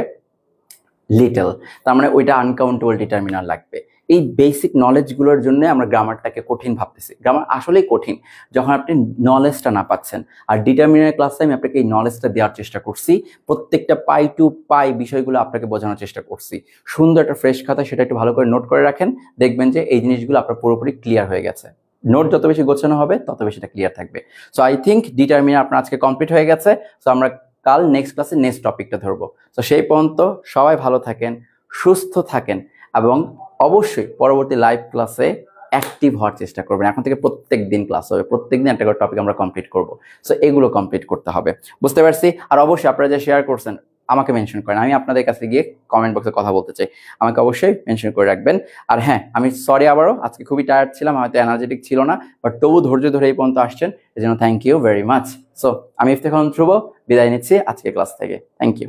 লিটল। তার মানে ওইটা আনকাউন্টেবল ডিটারমিনার লাগবে। এই বেসিক নলেজগুলোর জন্য আমরা গ্রামারটাকে কঠিন ভাবতেছি। গ্রামার আসলেই কঠিন যখন আপনি নলেজটা না পাচ্ছেন। আর ডিটারমিনার ক্লাসে আমি আপনাকে এই নলেজটা দেওয়ার চেষ্টা করছি, প্রত্যেকটা পাই টু পাই বিষয়গুলো আপনাকে বোঝানোর চেষ্টা করছি। সুন্দর একটা ফ্রেশ খাতা, সেটা একটু ভালো করে নোট করে রাখেন, দেখবেন যে এই জিনিসগুলো আপনার পুরোপুরি ক্লিয়ার হয়ে গেছে। নোট যত বেশি গোছানো হবে তত বেশি এটা ক্লিয়ার থাকবে। সো আই থিঙ্ক ডিটারমিনার আপনার আজকে কমপ্লিট হয়ে গেছে। সো আমরা কাল নেক্সট ক্লাসে নেক্সট টপিকটা ধরবো। তো সেই পর্যন্ত সবাই ভালো থাকেন, সুস্থ থাকেন, এবং অবশ্যই পরবর্তী লাইভ ক্লাসে অ্যাক্টিভ হওয়ার চেষ্টা করবেন। এখন থেকে প্রত্যেক দিন ক্লাস হবে, প্রত্যেক দিন একটা করে টপিক আমরা কমপ্লিট করব। সো এগুলো কমপ্লিট করতে হবে, বুঝতে পারছি। আর অবশ্যই আপনারা যে শেয়ার করছেন আমাকে মেনশন করেন, আমি আপনাদের কাছে গিয়ে কমেন্ট বক্সে কথা বলতে চাই, আমাকে অবশ্যই মেনশন করে রাখবেন। আর হ্যাঁ, আমি সরি আবারও, আজকে খুবই টায়ার্ড ছিলাম, হয়তো এনার্জেটিক ছিল না, বাট তবু ধৈর্য ধরে এই পর্যন্ত আসছেন, এই জন্য thank you very much. So আমি ইফতেখার ধ্রুব বিদায় নিচ্ছি আজকে ক্লাস থেকে। Thank you.